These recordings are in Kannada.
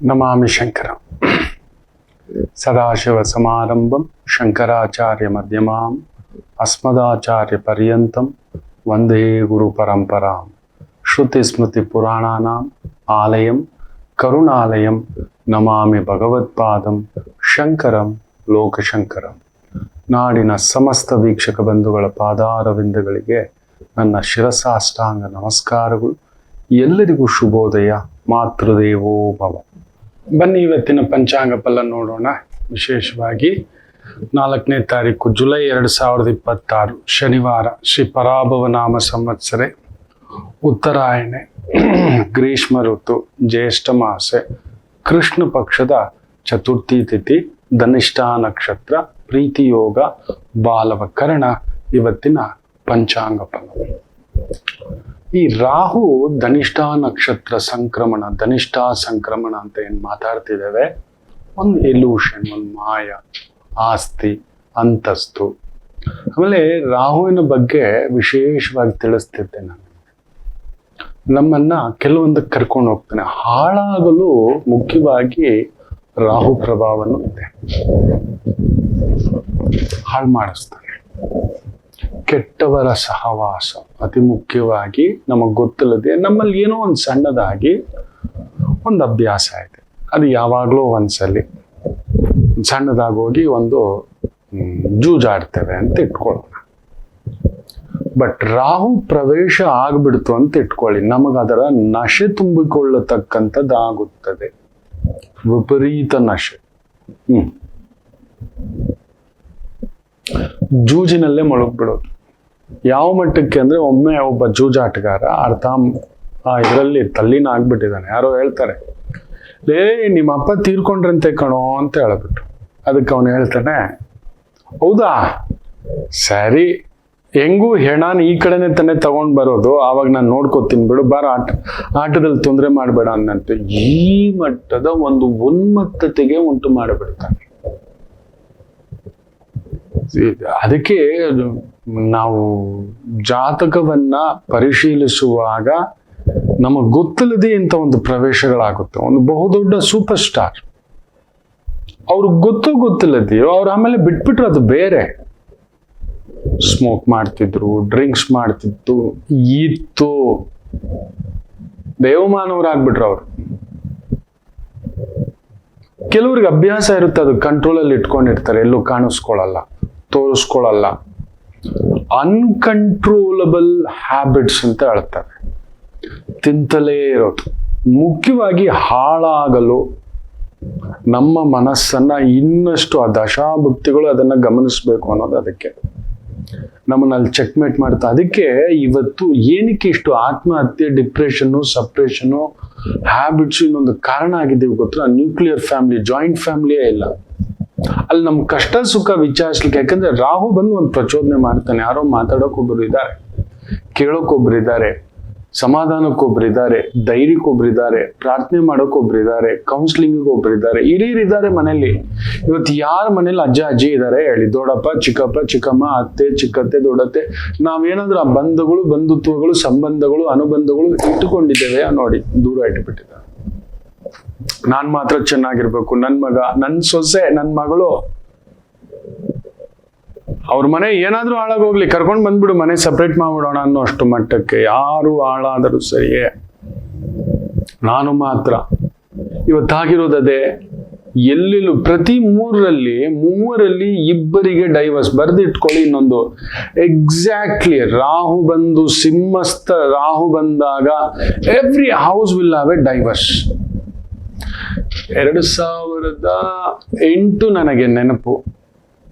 ನಮಾಮಿ ಶಂಕರ ಸದಾಶಿವಸಮಾರಂಭಂ ಶಂಕರಾಚಾರ್ಯ ಮಧ್ಯಮಾಂ ಅಸ್ಮದಾಚಾರ್ಯ ಪರ್ಯಂತಂ ವಂದೇ ಗುರು ಪರಂಪರಾಂ ಶ್ರುತಿ ಸ್ಮೃತಿ ಪುರಾಣಾನಾಂ ಆಲಯಂ ಕರುಣಾಲಯಂ ನಮಾಮಿ ಭಗವತ್ಪಾದಂ ಶಂಕರಂ ಲೋಕಶಂಕರಂ. ನಾಡಿನ ಸಮಸ್ತ ವೀಕ್ಷಕ ಬಂಧುಗಳ ಪಾದಾರವಿಂದಗಳಿಗೆ ನನ್ನ ಶಿರಸಾಷ್ಟಾಂಗ ನಮಸ್ಕಾರಗಳು. ಎಲ್ಲರಿಗೂ ಶುಭೋದಯ. ಮಾತೃದೇವೋ ಭವ. ಬನ್ನಿ ಇವತ್ತಿನ ಪಂಚಾಂಗ ಫಲ ನೋಡೋಣ. ವಿಶೇಷವಾಗಿ 4ನೇ ತಾರೀಕು ಜುಲೈ 2026 ಶನಿವಾರ, ಶ್ರೀ ಪರಾಭವ ನಾಮ ಸಂವತ್ಸರೆ, ಉತ್ತರಾಯಣೆ, ಗ್ರೀಷ್ಮ ಋತು, ಜ್ಯೇಷ್ಠ ಮಾಸೆ, ಕೃಷ್ಣ ಪಕ್ಷದ ಚತುರ್ಥಿ ತಿಥಿ, ಧನಿಷ್ಠಾ ನಕ್ಷತ್ರ, ಪ್ರೀತಿ ಯೋಗ, ಬಾಲವಕರಣ. ಇವತ್ತಿನ ಪಂಚಾಂಗ ಫಲ. ಈ ರಾಹು ಧನಿಷ್ಠಾ ನಕ್ಷತ್ರ ಸಂಕ್ರಮಣ, ಧನಿಷ್ಠಾ ಸಂಕ್ರಮಣ ಅಂತ ಏನ್ ಮಾತಾಡ್ತಿದ್ದೇವೆ, ಒಂದು ಎಲ್ಯೂಷನ್, ಒಂದು ಮಾಯ, ಆಸ್ತಿ, ಅಂತಸ್ತು. ಆಮೇಲೆ ರಾಹುವಿನ ಬಗ್ಗೆ ವಿಶೇಷವಾಗಿ ತಿಳಿಸ್ತಿದ್ದೆ ನಾನು. ನಮ್ಮನ್ನ ಕೆಲವೊಂದಕ್ಕೆ ಕರ್ಕೊಂಡು ಹೋಗ್ತಾನೆ. ಹಾಳಾಗಲು ಮುಖ್ಯವಾಗಿ ರಾಹು ಪ್ರಭಾವನೂ ಇದೆ. ಹಾಳು ಮಾಡಿಸ್ತಾನೆ. ಕೆಟ್ಟವರ ಸಹವಾಸ ಅತಿ ಮುಖ್ಯವಾಗಿ ನಮಗ್ ಗೊತ್ತಿಲ್ಲದೆ ನಮ್ಮಲ್ಲಿ ಏನೋ ಒಂದು ಸಣ್ಣದಾಗಿ ಒಂದು ಅಭ್ಯಾಸ ಇದೆ. ಅದು ಯಾವಾಗಲೂ ಒಂದ್ಸಲಿ ಸಣ್ಣದಾಗೋಗಿ ಒಂದು ಜೂಜಾಡ್ತೇವೆ ಅಂತ ಇಟ್ಕೊಳ್ಳೋಣ. ಬಟ್ ರಾಹು ಪ್ರವೇಶ ಆಗ್ಬಿಡ್ತು ಅಂತ ಇಟ್ಕೊಳ್ಳಿ, ನಮಗದರ ನಶೆ ತುಂಬಿಕೊಳ್ಳತಕ್ಕಂಥದ್ದಾಗುತ್ತದೆ. ವಿಪರೀತ ನಶೆ. ಜೂಜಿನಲ್ಲೇ ಮುಳುಗ್ಬಿಡೋದು. ಯಾವ ಮಟ್ಟಕ್ಕೆ ಅಂದ್ರೆ, ಒಮ್ಮೆ ಒಬ್ಬ ಜೂಜಾಟಗಾರ ಇದರಲ್ಲಿ ತಲ್ಲಿನ ಆಗ್ಬಿಟ್ಟಿದ್ದಾನೆ. ಯಾರೋ ಹೇಳ್ತಾರೆ, ಲೇ ನಿಮ್ಮ ಅಪ್ಪ ತೀರ್ಕೊಂಡ್ರಂತೆ ಕಣೋ ಅಂತ ಹೇಳ್ಬಿಟ್ಟು. ಅದಕ್ಕೆ ಅವನು ಹೇಳ್ತಾನೆ, ಹೌದಾ ಸರಿ, ಹೆಂಗೂ ಹೆಣಾನ್ ಈ ಕಡೆನೆ ತಾನೇ ತಗೊಂಡ್ ಬರೋದು, ಆವಾಗ ನಾನು ನೋಡ್ಕೋತೀನಿ ಬಿಡು, ಬಾರ ಆಟದಲ್ಲಿ ತೊಂದರೆ ಮಾಡಬೇಡ ಅನ್ನಂತೆ ಈ ಮಟ್ಟದ ಒಂದು ಉನ್ಮತ್ತತೆಗೆ ಉಂಟು ಮಾಡಿಬಿಡ್ತಾನೆ. ಅದಕ್ಕೆ ನಾವು ಜಾತಕವನ್ನ ಪರಿಶೀಲಿಸುವಾಗ ನಮಗ್ ಗೊತ್ತಿಲ್ಲದೆ ಇಂಥ ಒಂದು ಪ್ರವೇಶಗಳಾಗುತ್ತೆ. ಒಂದು ಬಹುದೊಡ್ಡ ಸೂಪರ್ ಸ್ಟಾರ್, ಅವ್ರಿಗೆ ಗೊತ್ತಿಲ್ಲದೆಯೋ ಅವ್ರು ಆಮೇಲೆ ಬಿಟ್ಬಿಟ್ರು, ಅದು ಬೇರೆ. ಸ್ಮೋಕ್ ಮಾಡ್ತಿದ್ರು, ಡ್ರಿಂಕ್ಸ್ ಮಾಡ್ತಿತ್ತು, ಇತ್ತು, ದೇವಮಾನವರಾಗ್ಬಿಟ್ರು ಅವ್ರು. ಕೆಲವ್ರಿಗೆ ಅಭ್ಯಾಸ ಇರುತ್ತೆ, ಅದು ಕಂಟ್ರೋಲಲ್ಲಿ ಇಟ್ಕೊಂಡಿರ್ತಾರೆ, ಎಲ್ಲೂ ಕಾಣಿಸ್ಕೊಳ್ಳಲ್ಲ, ತೋರಿಸ್ಕೊಳ್ಳಲ್ಲ. ಅನ್ಕಂಟ್ರೋಲಬಲ್ ಹ್ಯಾಬಿಟ್ಸ್ ಅಂತ ಹೇಳ್ತಾರೆ. ತಿಂತಲೇ ಇರೋದು. ಮುಖ್ಯವಾಗಿ ಹಾಳಾಗಲು ನಮ್ಮ ಮನಸ್ಸನ್ನ ಇನ್ನಷ್ಟು ಆ ದಶಾಭುಕ್ತಿಗಳು ಅದನ್ನ ಗಮನಿಸ್ಬೇಕು ಅನ್ನೋದು. ಅದಕ್ಕೆ ನಮ್ಮನ್ನಲ್ಲಿ ಚೆಕ್ಮೇಟ್ ಮಾಡ್ತಾ. ಅದಕ್ಕೆ ಇವತ್ತು ಏನಕ್ಕೆ ಇಷ್ಟು ಆತ್ಮಹತ್ಯೆ, ಡಿಪ್ರೆಷನ್ನು, ಸಪ್ರೆಷನ್ನು, ಹ್ಯಾಬಿಟ್ಸ್ ಇನ್ನೊಂದು ಕಾರಣ ಆಗಿದ್ದೀವಿ ಗೊತ್ತಾ? ನ್ಯೂಕ್ಲಿಯರ್ ಫ್ಯಾಮಿಲಿ, ಜಾಯಿಂಟ್ ಫ್ಯಾಮಿಲಿಯೇ ಇಲ್ಲ. ಅಲ್ಲಿ ನಮ್ ಕಷ್ಟ ಸುಖ ವಿಚಾರಿಸ್ಲಿಕ್ಕೆ. ಯಾಕಂದ್ರೆ ರಾಹು ಬಂದು ಒಂದು ಪ್ರಚೋದನೆ ಮಾಡ್ತಾನೆ. ಯಾರೋ ಮಾತಾಡೋಕೊಬ್ರು ಇದ್ದಾರೆ, ಕೇಳೋಕೊಬ್ರಿದ್ದಾರೆ, ಸಮಾಧಾನಕ್ಕೊಬ್ರಿದ್ದಾರೆ, ಧೈರ್ಯಕ್ಕೊಬ್ರಿದ್ದಾರೆ, ಪ್ರಾರ್ಥನೆ ಮಾಡೋಕೊಬ್ರಿದ್ದಾರೆ, ಕೌನ್ಸಿಲಿಂಗ್ ಒಬ್ರಿದ್ದಾರೆ, ಹಿರಿಯರಿದ್ದಾರೆ ಮನೇಲಿ. ಇವತ್ತು ಯಾರ ಮನೇಲಿ ಅಜ್ಜ ಅಜ್ಜಿ ಇದ್ದಾರೆ ಹೇಳಿ? ದೊಡ್ಡಪ್ಪ, ಚಿಕ್ಕಪ್ಪ, ಚಿಕ್ಕಮ್ಮ, ಅತ್ತೆ, ಚಿಕ್ಕತ್ತೆ, ದೊಡ್ಡತ್ತೆ. ನಾವೇನಾದ್ರೂ ಆ ಬಂಧಗಳು, ಬಂಧುತ್ವಗಳು, ಸಂಬಂಧಗಳು, ಅನುಬಂಧಗಳು ಇಟ್ಟುಕೊಂಡಿದ್ದೇವೆ ನೋಡಿ, ದೂರ ಇಟ್ಬಿಟ್ಟಿದ್ದಾರೆ. ನಾನ್ ಮಾತ್ರ ಚೆನ್ನಾಗಿರ್ಬೇಕು, ನನ್ ಮಗ, ನನ್ ಸೊಸೆ, ನನ್ ಮಗಳು, ಅವ್ರ ಮನೆ ಏನಾದ್ರೂ ಹಾಳಾಗೋಗ್ಲಿ, ಕರ್ಕೊಂಡ್ ಬಂದ್ಬಿಡು, ಮನೆ ಸಪ್ರೇಟ್ ಮಾಡ್ಬಿಡೋಣ ಅನ್ನೋ ಅಷ್ಟು ಮಟ್ಟಕ್ಕೆ ಯಾರು ಹಾಳಾದರೂ ಸರಿಯೇ, ನಾನು ಮಾತ್ರ. ಇವತ್ತಾಗಿರೋದದೇ. ಎಲ್ಲೆಲ್ಲೂ ಪ್ರತಿ ಮೂವರಲ್ಲಿ ಇಬ್ಬರಿಗೆ ಡೈವರ್ಸ್. ಬರ್ದಿಟ್ಕೊಳ್ಳಿ ಇನ್ನೊಂದು. ಎಕ್ಸಾಕ್ಟ್ಲಿ ರಾಹು ಬಂದು, ಸಿಂಹಸ್ಥ ರಾಹು ಬಂದಾಗ every house will have a divorce. 2008 ನನಗೆ ನೆನಪು,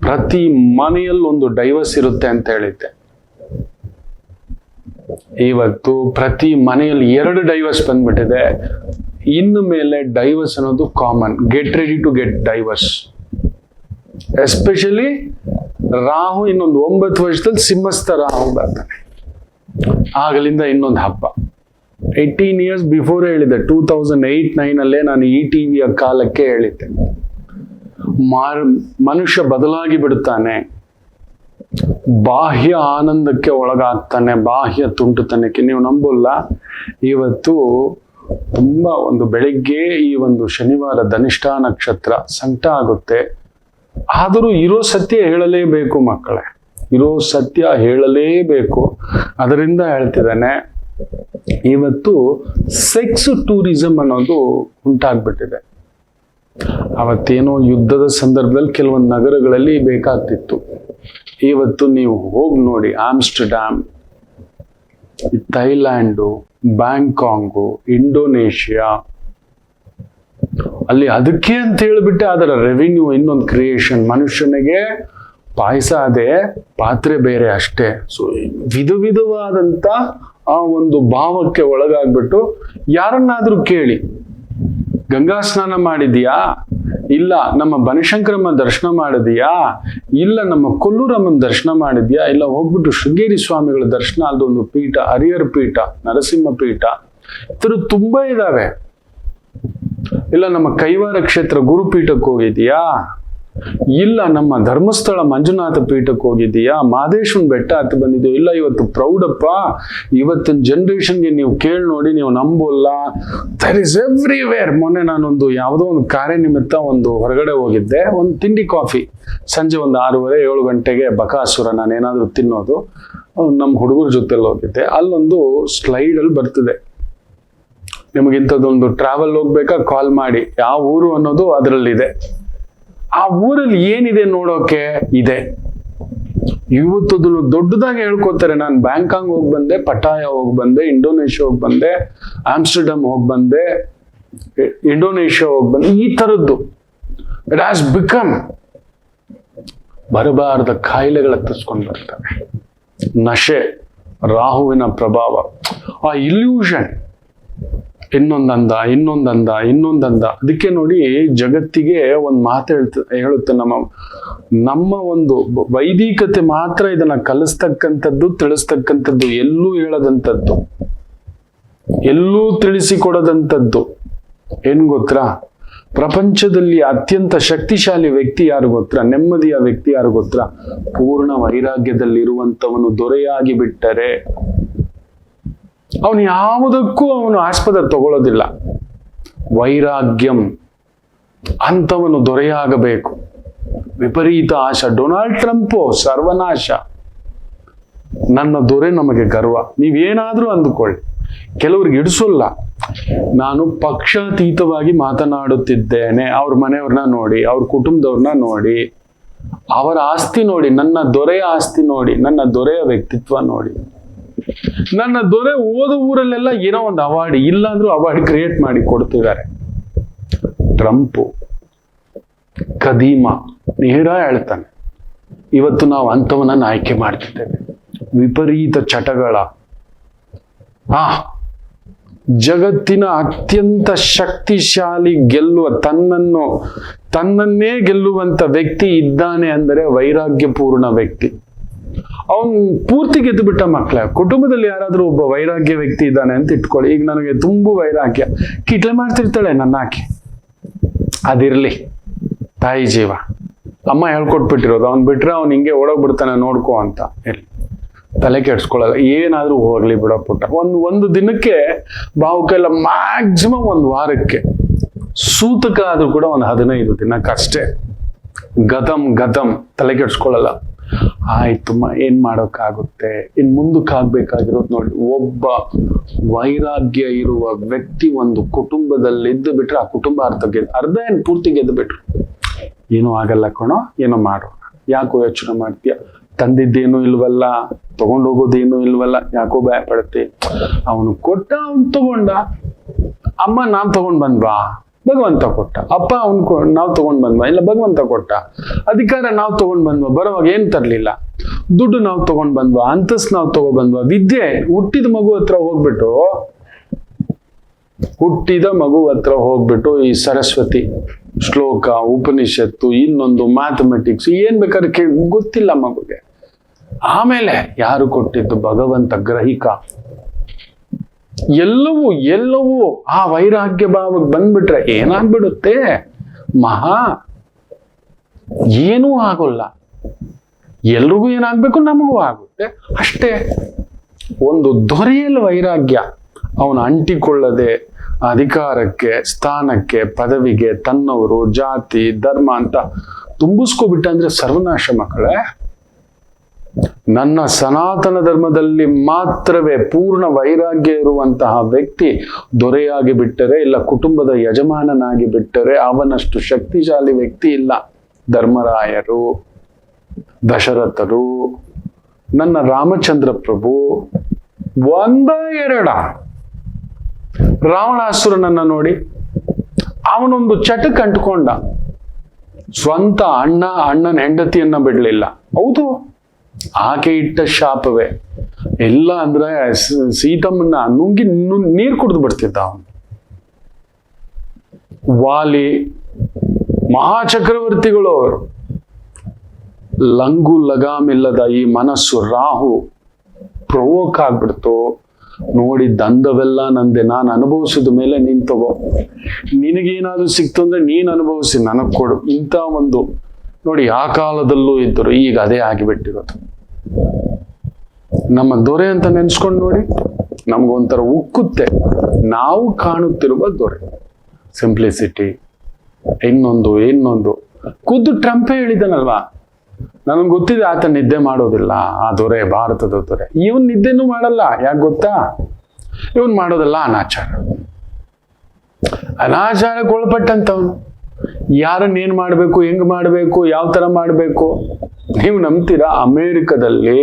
ಪ್ರತಿ ಮನೆಯಲ್ಲಿ ಒಂದು ಡೈವರ್ಸ್ ಇರುತ್ತೆ ಅಂತ ಹೇಳಿದ್ದೆ. ಇವತ್ತು ಪ್ರತಿ ಮನೆಯಲ್ಲಿ 2 ಡೈವರ್ಸ್ ಬಂದ್ಬಿಟ್ಟಿದೆ. ಇನ್ನು ಮೇಲೆ ಡೈವರ್ಸ್ ಅನ್ನೋದು common. Get ready to get divorce. Especially Rahu ಇನ್ನೊಂದು 9 ವರ್ಷದಲ್ಲಿ ಸಿಂಹಸ್ಥ ರಾಹು ಬರ್ತಾನೆ. ಆಗಲಿಂದ ಇನ್ನೊಂದು ಹಬ್ಬ. 18 years ಬಿಫೋರ್ ಹೇಳಿದ್ದೆ, 2008-9 ಅಲ್ಲೇ ನಾನು ಈ ಟಿವಿಯ ಕಾಲಕ್ಕೆ ಹೇಳಿದ್ದೆ, ಮನುಷ್ಯ ಬದಲಾಗಿ ಬಿಡುತ್ತಾನೆ. ಬಾಹ್ಯ ಆನಂದಕ್ಕೆ ಒಳಗಾಗ್ತಾನೆ, ಬಾಹ್ಯ ತುಂಟುತನಕ್ಕೆ. ನೀವು ನಂಬಲ್ಲ, ಇವತ್ತು ತುಂಬಾ ಒಂದು ಬೆಳಿಗ್ಗೆ ಈ ಒಂದು ಶನಿವಾರ ಧನಿಷ್ಠ ನಕ್ಷತ್ರ ಸಂಕಟ ಆಗುತ್ತೆ. ಆದರೂ ಇರೋ ಸತ್ಯ ಹೇಳಲೇಬೇಕು ಮಕ್ಕಳೇ, ಇರೋ ಸತ್ಯ ಹೇಳಲೇಬೇಕು. ಅದರಿಂದ ಹೇಳ್ತಿದ್ದಾನೆ, ಇವತ್ತು ಸೆಕ್ಸ್ ಟೂರಿಸಂ ಅನ್ನೋದು ಉಂಟಾಗ್ಬಿಟ್ಟಿದೆ. ಅವತ್ತೇನೋ ಯುದ್ಧದ ಸಂದರ್ಭದಲ್ಲಿ ಕೆಲವೊಂದು ನಗರಗಳಲ್ಲಿ ಬೇಕಾಗ್ತಿತ್ತು. ಇವತ್ತು ನೀವು ಹೋಗಿ ನೋಡಿ, ಆಮ್ಸ್ಟರ್ಡ್ಯಾಮ್, ಥೈಲ್ಯಾಂಡು, ಬ್ಯಾಂಕಾಂಗು, ಇಂಡೋನೇಷಿಯಾ, ಅಲ್ಲಿ ಅದಕ್ಕೆ ಅಂತ ಹೇಳಿಬಿಟ್ಟೆ ಅದರ ರೆವಿನ್ಯೂ ಇನ್ನೊಂದು ಕ್ರಿಯೇಷನ್. ಮನುಷ್ಯನಿಗೆ ಪಾಯಸ ಅದೇ, ಪಾತ್ರೆ ಬೇರೆ ಅಷ್ಟೇ. ಸೊ ವಿಧವಾದಂತ ಆ ಒಂದು ಭಾವಕ್ಕೆ ಒಳಗಾಗ್ಬಿಟ್ಟು ಯಾರನ್ನಾದ್ರೂ ಕೇಳಿ, ಗಂಗಾ ಸ್ನಾನ ಮಾಡಿದ್ಯಾ? ಇಲ್ಲ. ನಮ್ಮ ಬನಶಂಕರಮ್ಮ ದರ್ಶನ ಮಾಡಿದ್ಯಾ? ಇಲ್ಲ. ನಮ್ಮ ಕೊಲ್ಲೂರಮ್ಮನ ದರ್ಶನ ಮಾಡಿದ್ಯಾ? ಇಲ್ಲ. ಹೋಗ್ಬಿಟ್ಟು ಶೃಂಗೇರಿ ಸ್ವಾಮಿಗಳ ದರ್ಶನ, ಅದೊಂದು ಪೀಠ, ಹರಿಹರ ಪೀಠ, ನರಸಿಂಹ ಪೀಠ, ಈ ಥರ ತುಂಬಾ ಇದಾವೆ. ಇಲ್ಲ. ನಮ್ಮ ಕೈವಾರ ಕ್ಷೇತ್ರ ಗುರುಪೀಠಕ್ಕೆ ಹೋಗಿದ್ಯಾ? ಇಲ್ಲ. ನಮ್ಮ ಧರ್ಮಸ್ಥಳ ಮಂಜುನಾಥ ಪೀಠಕ್ಕೆ ಹೋಗಿದ್ದೀಯಾ? ಮಾದೇಶ್ವರನ ಬೆಟ್ಟ ಹತ್ತು ಬಂದಿದೆಯೋ? ಇಲ್ಲ. ಇವತ್ತು ಪ್ರೌಢಪ್ಪ, ಇವತ್ತಿನ ಜನರೇಷನ್ಗೆ ನೀವು ಕೇಳಿ ನೋಡಿ, ನೀವು ನಂಬೋಲ್ಲ, ದರ್ ಇಸ್ ಎವ್ರಿವೇರ್. ಮೊನ್ನೆ ನಾನೊಂದು ಯಾವುದೋ ಒಂದು ಕಾರ್ಯ ನಿಮಿತ್ತ ಒಂದು ಹೊರಗಡೆ ಹೋಗಿದ್ದೆ. ಒಂದು ತಿಂಡಿ ಕಾಫಿ ಸಂಜೆ ಒಂದು 6:30 7 ಗಂಟೆಗೆ ಬಕಾಸುರ ನಾನೇನಾದ್ರೂ ತಿನ್ನೋದು, ನಮ್ಮ ಹುಡುಗರ ಜೊತೆಲಿ ಹೋಗಿದ್ದೆ. ಅಲ್ಲೊಂದು ಸ್ಲೈಡಲ್ಲಿ ಬರ್ತಿದೆ, ನಿಮಗಿಂಥದ್ದೊಂದು ಟ್ರಾವೆಲ್ ಹೋಗ್ಬೇಕಾ ಕಾಲ್ ಮಾಡಿ, ಯಾವ ಊರು ಅನ್ನೋದು ಅದರಲ್ಲಿದೆ. ಆ ಊರಲ್ಲಿ ಏನಿದೆ ನೋಡೋಕೆ ಇದೆ. ಇವತ್ತು ದೊಡ್ಡದಾಗಿ ಹೇಳ್ಕೊತಾರೆ, ನಾನು ಬ್ಯಾಂಕಾಂಗ್ ಹೋಗಿ ಬಂದೆ, ಪಟಾಯ ಹೋಗಿ ಬಂದೆ, ಇಂಡೋನೇಷ್ಯಾ ಹೋಗಿ ಬಂದೆ, ಆಮ್ಸ್ಟರ್ಡಮ್ ಹೋಗಿ ಬಂದೆ, ಇಂಡೋನೇಷ್ಯಾ ಹೋಗಿ ಬಂದೆ. ಈ ತರದ್ದು ಇಟ್ ಹ್ಯಾಸ್ ಬಿಕಮ್ ಬರಬಾರದ ಕಾಯಿಲೆಗಳ ತರಿಸ್ಕೊಂಡು ಬರ್ತವೆ. ನಶೆ, ರಾಹುವಿನ ಪ್ರಭಾವ, ಆ ಇಲ್ಯೂಷನ್, ಇನ್ನೊಂದಂದ. ಅದಕ್ಕೆ ನೋಡಿ, ಜಗತ್ತಿಗೆ ಒಂದು ಮಾತು ಹೇಳುತ್ತೆ, ನಮ್ಮ ಒಂದು ವೈದಿಕತೆ ಮಾತ್ರ ಇದನ್ನ ಕಲಿಸ್ತಕ್ಕಂಥದ್ದು, ತಿಳಿಸ್ತಕ್ಕಂಥದ್ದು, ಎಲ್ಲೂ ಹೇಳದಂಥದ್ದು, ಎಲ್ಲೂ ತಿಳಿಸಿಕೊಡದಂಥದ್ದು. ಏನ್ ಗೊತ್ತಾ? ಪ್ರಪಂಚದಲ್ಲಿ ಅತ್ಯಂತ ಶಕ್ತಿಶಾಲಿ ವ್ಯಕ್ತಿ ಯಾರು ಗೊತ್ತಾ? ನೆಮ್ಮದಿಯ ವ್ಯಕ್ತಿ ಯಾರು ಗೊತ್ತಾ? ಪೂರ್ಣ ವೈರಾಗ್ಯದಲ್ಲಿರುವಂತವನು ದೊರೆಯಾಗಿ ಬಿಟ್ಟರೆ ಅವನು ಯಾವುದಕ್ಕೂ ಅವನು ಆಸ್ಪದ ತಗೊಳ್ಳೋದಿಲ್ಲ. ವೈರಾಗ್ಯಂ ಅಂತವನು ದೊರೆಯಾಗಬೇಕು. ವಿಪರೀತ ಆಶ. ಡೊನಾಲ್ಡ್ ಟ್ರಂಪ್ ಸರ್ವನಾಶ. ನನ್ನ ದೊರೆ ನಮಗೆ ಗರ್ವ. ನೀವೇನಾದ್ರೂ ಅಂದುಕೊಳ್ಳಿ, ಕೆಲವ್ರಿಗೆ ಇಡಿಸೋಲ್ಲ. ನಾನು ಪಕ್ಷಾತೀತವಾಗಿ ಮಾತನಾಡುತ್ತಿದ್ದೇನೆ. ಅವ್ರ ಮನೆಯವ್ರನ್ನ ನೋಡಿ, ಅವ್ರ ಕುಟುಂಬದವ್ರನ್ನ ನೋಡಿ, ಅವರ ಆಸ್ತಿ ನೋಡಿ, ನನ್ನ ದೊರೆಯ ಆಸ್ತಿ ನೋಡಿ, ನನ್ನ ದೊರೆಯ ವ್ಯಕ್ತಿತ್ವ ನೋಡಿ. ನನ್ನ ದೊರೆ ಓದ ಊರಲ್ಲೆಲ್ಲ ಏನೋ ಒಂದು ಅವಾರ್ಡ್, ಇಲ್ಲಾಂದ್ರೂ ಅವಾರ್ಡ್ ಕ್ರಿಯೇಟ್ ಮಾಡಿ ಕೊಡ್ತಿದ್ದಾರೆ. ಟ್ರಂಪು ಕದೀಮ ನೇರ ಹೇಳ್ತಾನೆ, ಇವತ್ತು ನಾವು ಅಂಥವನ್ನ ಆಯ್ಕೆ ಮಾಡ್ತಿದ್ದೇವೆ. ವಿಪರೀತ ಚಟಗಳ ಜಗತ್ತಿನ ಅತ್ಯಂತ ಶಕ್ತಿಶಾಲಿ ಗೆಲ್ಲುವ, ತನ್ನನ್ನೇ ಗೆಲ್ಲುವಂತ ವ್ಯಕ್ತಿ ಇದ್ದಾನೆ ಅಂದರೆ ವೈರಾಗ್ಯಪೂರ್ಣ ವ್ಯಕ್ತಿ. ಅವನ್ ಪೂರ್ತಿ ಗೆದ್ದು ಬಿಟ್ಟ ಮಕ್ಕಳ. ಕುಟುಂಬದಲ್ಲಿ ಯಾರಾದ್ರೂ ಒಬ್ಬ ವೈರಾಗ್ಯ ವ್ಯಕ್ತಿ ಇದ್ದಾನೆ ಅಂತ ಇಟ್ಕೊಳ್ಳಿ. ಈಗ ನನಗೆ ತುಂಬಾ ವೈರಾಗ್ಯ, ಕಿಟ್ಲೆ ಮಾಡ್ತಿರ್ತಾಳೆ ನನ್ನ ಆಕೆ, ಅದಿರ್ಲಿ, ತಾಯಿ ಜೀವ, ಅಮ್ಮ ಹೇಳ್ಕೊಟ್ಬಿಟ್ಟಿರೋದು. ಅವ್ನ್ ಬಿಟ್ರೆ ಅವ್ನು ಹಿಂಗೆ ಓಡೋಗ್ಬಿಡ್ತಾನೆ, ನೋಡ್ಕೋ ಅಂತ ಹೇಳಿ ತಲೆ ಕೆಡ್ಸ್ಕೊಳ್ಳಲ್ಲ. ಏನಾದ್ರೂ ಹೋಗ್ಲಿ ಬಿಡೋ ಪುಟ್ಟ. ಒಂದು ದಿನಕ್ಕೆ ಬಾವುಕೆಲ್ಲ ಮ್ಯಾಕ್ಸಿಮಮ್ 1 ವಾರಕ್ಕೆ, ಸೂತಕ ಆದ್ರೂ ಕೂಡ 15 ದಿನಕ್ಕಷ್ಟೇ. ಗದಂ ತಲೆ ಕೆಡ್ಸ್ಕೊಳ್ಳಲ್ಲ. ಆಯ್ತಮ್ಮ, ಏನ್ ಮಾಡೋಕ್ಕಾಗುತ್ತೆ, ಇನ್ ಮುಂದಕ್ಕೆ ಆಗ್ಬೇಕಾಗಿರೋದು ನೋಡಿ, ಒಬ್ಬ ವೈರಾಗ್ಯ ಇರುವ ವ್ಯಕ್ತಿ ಒಂದು ಕುಟುಂಬದಲ್ಲಿ ಇದ್ದು ಬಿಟ್ರೆ, ಆ ಕುಟುಂಬ ಅರ್ಧ ಏನ್ ಪೂರ್ತಿ ಗೆದ್ದು ಬಿಟ್ರು. ಏನೂ ಆಗಲ್ಲ ಕಣೋ, ಏನೋ ಮಾಡೋಣ, ಯಾಕೋ ಯೋಚನೆ ಮಾಡ್ತೀಯ, ತಂದಿದ್ದೇನು ಇಲ್ವಲ್ಲ, ತಗೊಂಡೋಗೋದೇನು ಇಲ್ವಲ್ಲ, ಯಾಕೋ ಭಯ ಪಡುತ್ತೆ. ಅವನು ಕೊಟ್ಟ, ಅವನು ತಗೊಂಡ. ಅಮ್ಮ ನಾವ್ ತಗೊಂಡ್ ಬಂದ್ವಾ? ಭಗವಂತ ಕೊಟ್ಟ. ಅಪ್ಪ ನಾವ್ ತಗೊಂಡ್ ಬಂದ್ವಾ? ಇಲ್ಲ, ಭಗವಂತ ಕೊಟ್ಟ. ಅಧಿಕಾರ ನಾವ್ ತಗೊಂಡ್ ಬಂದ್ವಾ? ಬರುವಾಗ ಏನ್ ತರ್ಲಿಲ್ಲ. ದುಡ್ಡು ನಾವ್ ತಗೊಂಡ್ ಬಂದ್ವಾ? ಅಂತಸ್ ನಾವ್ ತಗೊಂಡ್ ಬಂದ್ವಾ? ವಿದ್ಯೆ ಹುಟ್ಟಿದ ಮಗು ಹತ್ರ ಹೋಗ್ಬಿಟ್ಟು ಈ ಸರಸ್ವತಿ ಶ್ಲೋಕ, ಉಪನಿಷತ್ತು, ಇನ್ನೊಂದು ಮ್ಯಾಥಮೆಟಿಕ್ಸ್, ಏನ್ ಬೇಕಾದ್ರೆ ಗೊತ್ತಿಲ್ಲ ಮಗುಗೆ. ಆಮೇಲೆ ಯಾರು ಕೊಟ್ಟಿದ್ದು? ಭಗವಂತ ಗ್ರಹಿಕ. ಎಲ್ಲವೂ ಆ ವೈರಾಗ್ಯ ಭಾವಕ್ಕೆ ಬಂದ್ಬಿಟ್ರೆ ಏನಾಗ್ಬಿಡುತ್ತೆ? ಏನೂ ಆಗೋಲ್ಲ. ಎಲ್ರಿಗೂ ಏನಾಗ್ಬೇಕು, ನಮಗೂ ಆಗುತ್ತೆ ಅಷ್ಟೇ. ಒಂದು ದೊರೆಯಲು ವೈರಾಗ್ಯ, ಅವನು ಅಂಟಿಕೊಳ್ಳದೆ ಅಧಿಕಾರಕ್ಕೆ, ಸ್ಥಾನಕ್ಕೆ, ಪದವಿಗೆ, ತನ್ನವರು, ಜಾತಿ, ಧರ್ಮ ಅಂತ ತುಂಬಿಸ್ಕೊಬಿಟ್ಟ ಅಂದ್ರೆ ಸರ್ವನಾಶ ಮಕ್ಕಳೇ. ನನ್ನ ಸನಾತನ ಧರ್ಮದಲ್ಲಿ ಮಾತ್ರವೇ ಪೂರ್ಣ ವೈರಾಗ್ಯ ಇರುವಂತಹ ವ್ಯಕ್ತಿ ದೊರೆಯಾಗಿ ಬಿಟ್ಟರೆ, ಇಲ್ಲ ಕುಟುಂಬದ ಯಜಮಾನನಾಗಿ ಬಿಟ್ಟರೆ ಅವನಷ್ಟು ಶಕ್ತಿಶಾಲಿ ವ್ಯಕ್ತಿ ಇಲ್ಲ. ಧರ್ಮರಾಯರು, ದಶರಥರು, ನನ್ನ ರಾಮಚಂದ್ರ ಪ್ರಭು, ಒಂದ ಎರಡ ರಾವಣಾಸುರನನ್ನ ನೋಡಿ, ಅವನೊಂದು ಚಟಕ್ಕೆ ಅಂಟ್ಕೊಂಡ. ಸ್ವಂತ ಅಣ್ಣನ ಹೆಂಡತಿಯನ್ನ ಬಿಡ್ಲಿಲ್ಲ. ಹೌದು, ಆಕೆ ಇಟ್ಟ ಶಾಪವೇ. ಇಲ್ಲ ಅಂದ್ರೆ ಸೀತಮ್ಮನ್ನ ನುಂಗಿ ನೀರು ಕುಡಿದು ಬಿಡ್ತಿದ್ದ ಅವನು. ವಾಲಿ, ಮಹಾಚಕ್ರವರ್ತಿಗಳು ಅವರು. ಲಂಗು ಲಗಾಮಿಲ್ಲದ ಈ ಮನಸ್ಸು ರಾಹು ಪ್ರವೋಕ್ ಆಗ್ಬಿಡ್ತು. ನೋಡಿ, ದಂಧವೆಲ್ಲ ನಂದೆ, ನಾನು ಅನುಭವಿಸಿದ ಮೇಲೆ ನೀನ್ ತಗೋ, ನಿನಗೇನಾದ್ರೂ ಸಿಕ್ತು ಅಂದ್ರೆ ನೀನ್ ಅನುಭವಿಸಿ ನನಗ್ ಕೊಡು. ಇಂಥ ಒಂದು ನೋಡಿ, ಆ ಕಾಲದಲ್ಲೂ ಇದ್ದರು, ಈಗ ಅದೇ ಆಗಿಬಿಟ್ಟಿರೋದು. ನಮ್ಮ ದೊರೆ ಅಂತ ನೆನ್ಸ್ಕೊಂಡು ನೋಡಿ, ನಮ್ಗೊಂಥರ ಉಕ್ಕುತ್ತೆ. ನಾವು ಕಾಣುತ್ತಿರುವ ದೊರೆ ಸಿಂಪ್ಲಿಸಿಟಿ. ಇನ್ನೊಂದು ಖುದ್ದು ಟ್ರಂಪೇ ಹೇಳಿದನಲ್ವಾ, ನನಗೆ ಗೊತ್ತಿದೆ ಆತ ನಿದ್ದೆ ಮಾಡೋದಿಲ್ಲ, ಆ ದೊರೆ, ಭಾರತದ ದೊರೆ. ಇವನ್ ನಿದ್ದೆನೂ ಮಾಡಲ್ಲ. ಯಾಕೆ ಗೊತ್ತಾ? ಇವನ್ ಮಾಡೋದಲ್ಲ ಅನಾಚಾರಕ್ಕೆ ಒಳಪಟ್ಟಂತವನು. ಯಾರನ್ನ ಏನ್ ಮಾಡ್ಬೇಕು, ಹೆಂಗ್ ಮಾಡ್ಬೇಕು, ಯಾವ ತರ ಮಾಡ್ಬೇಕು. ನೀವು ನಂಬ್ತೀರಾ? ಅಮೇರಿಕದಲ್ಲಿ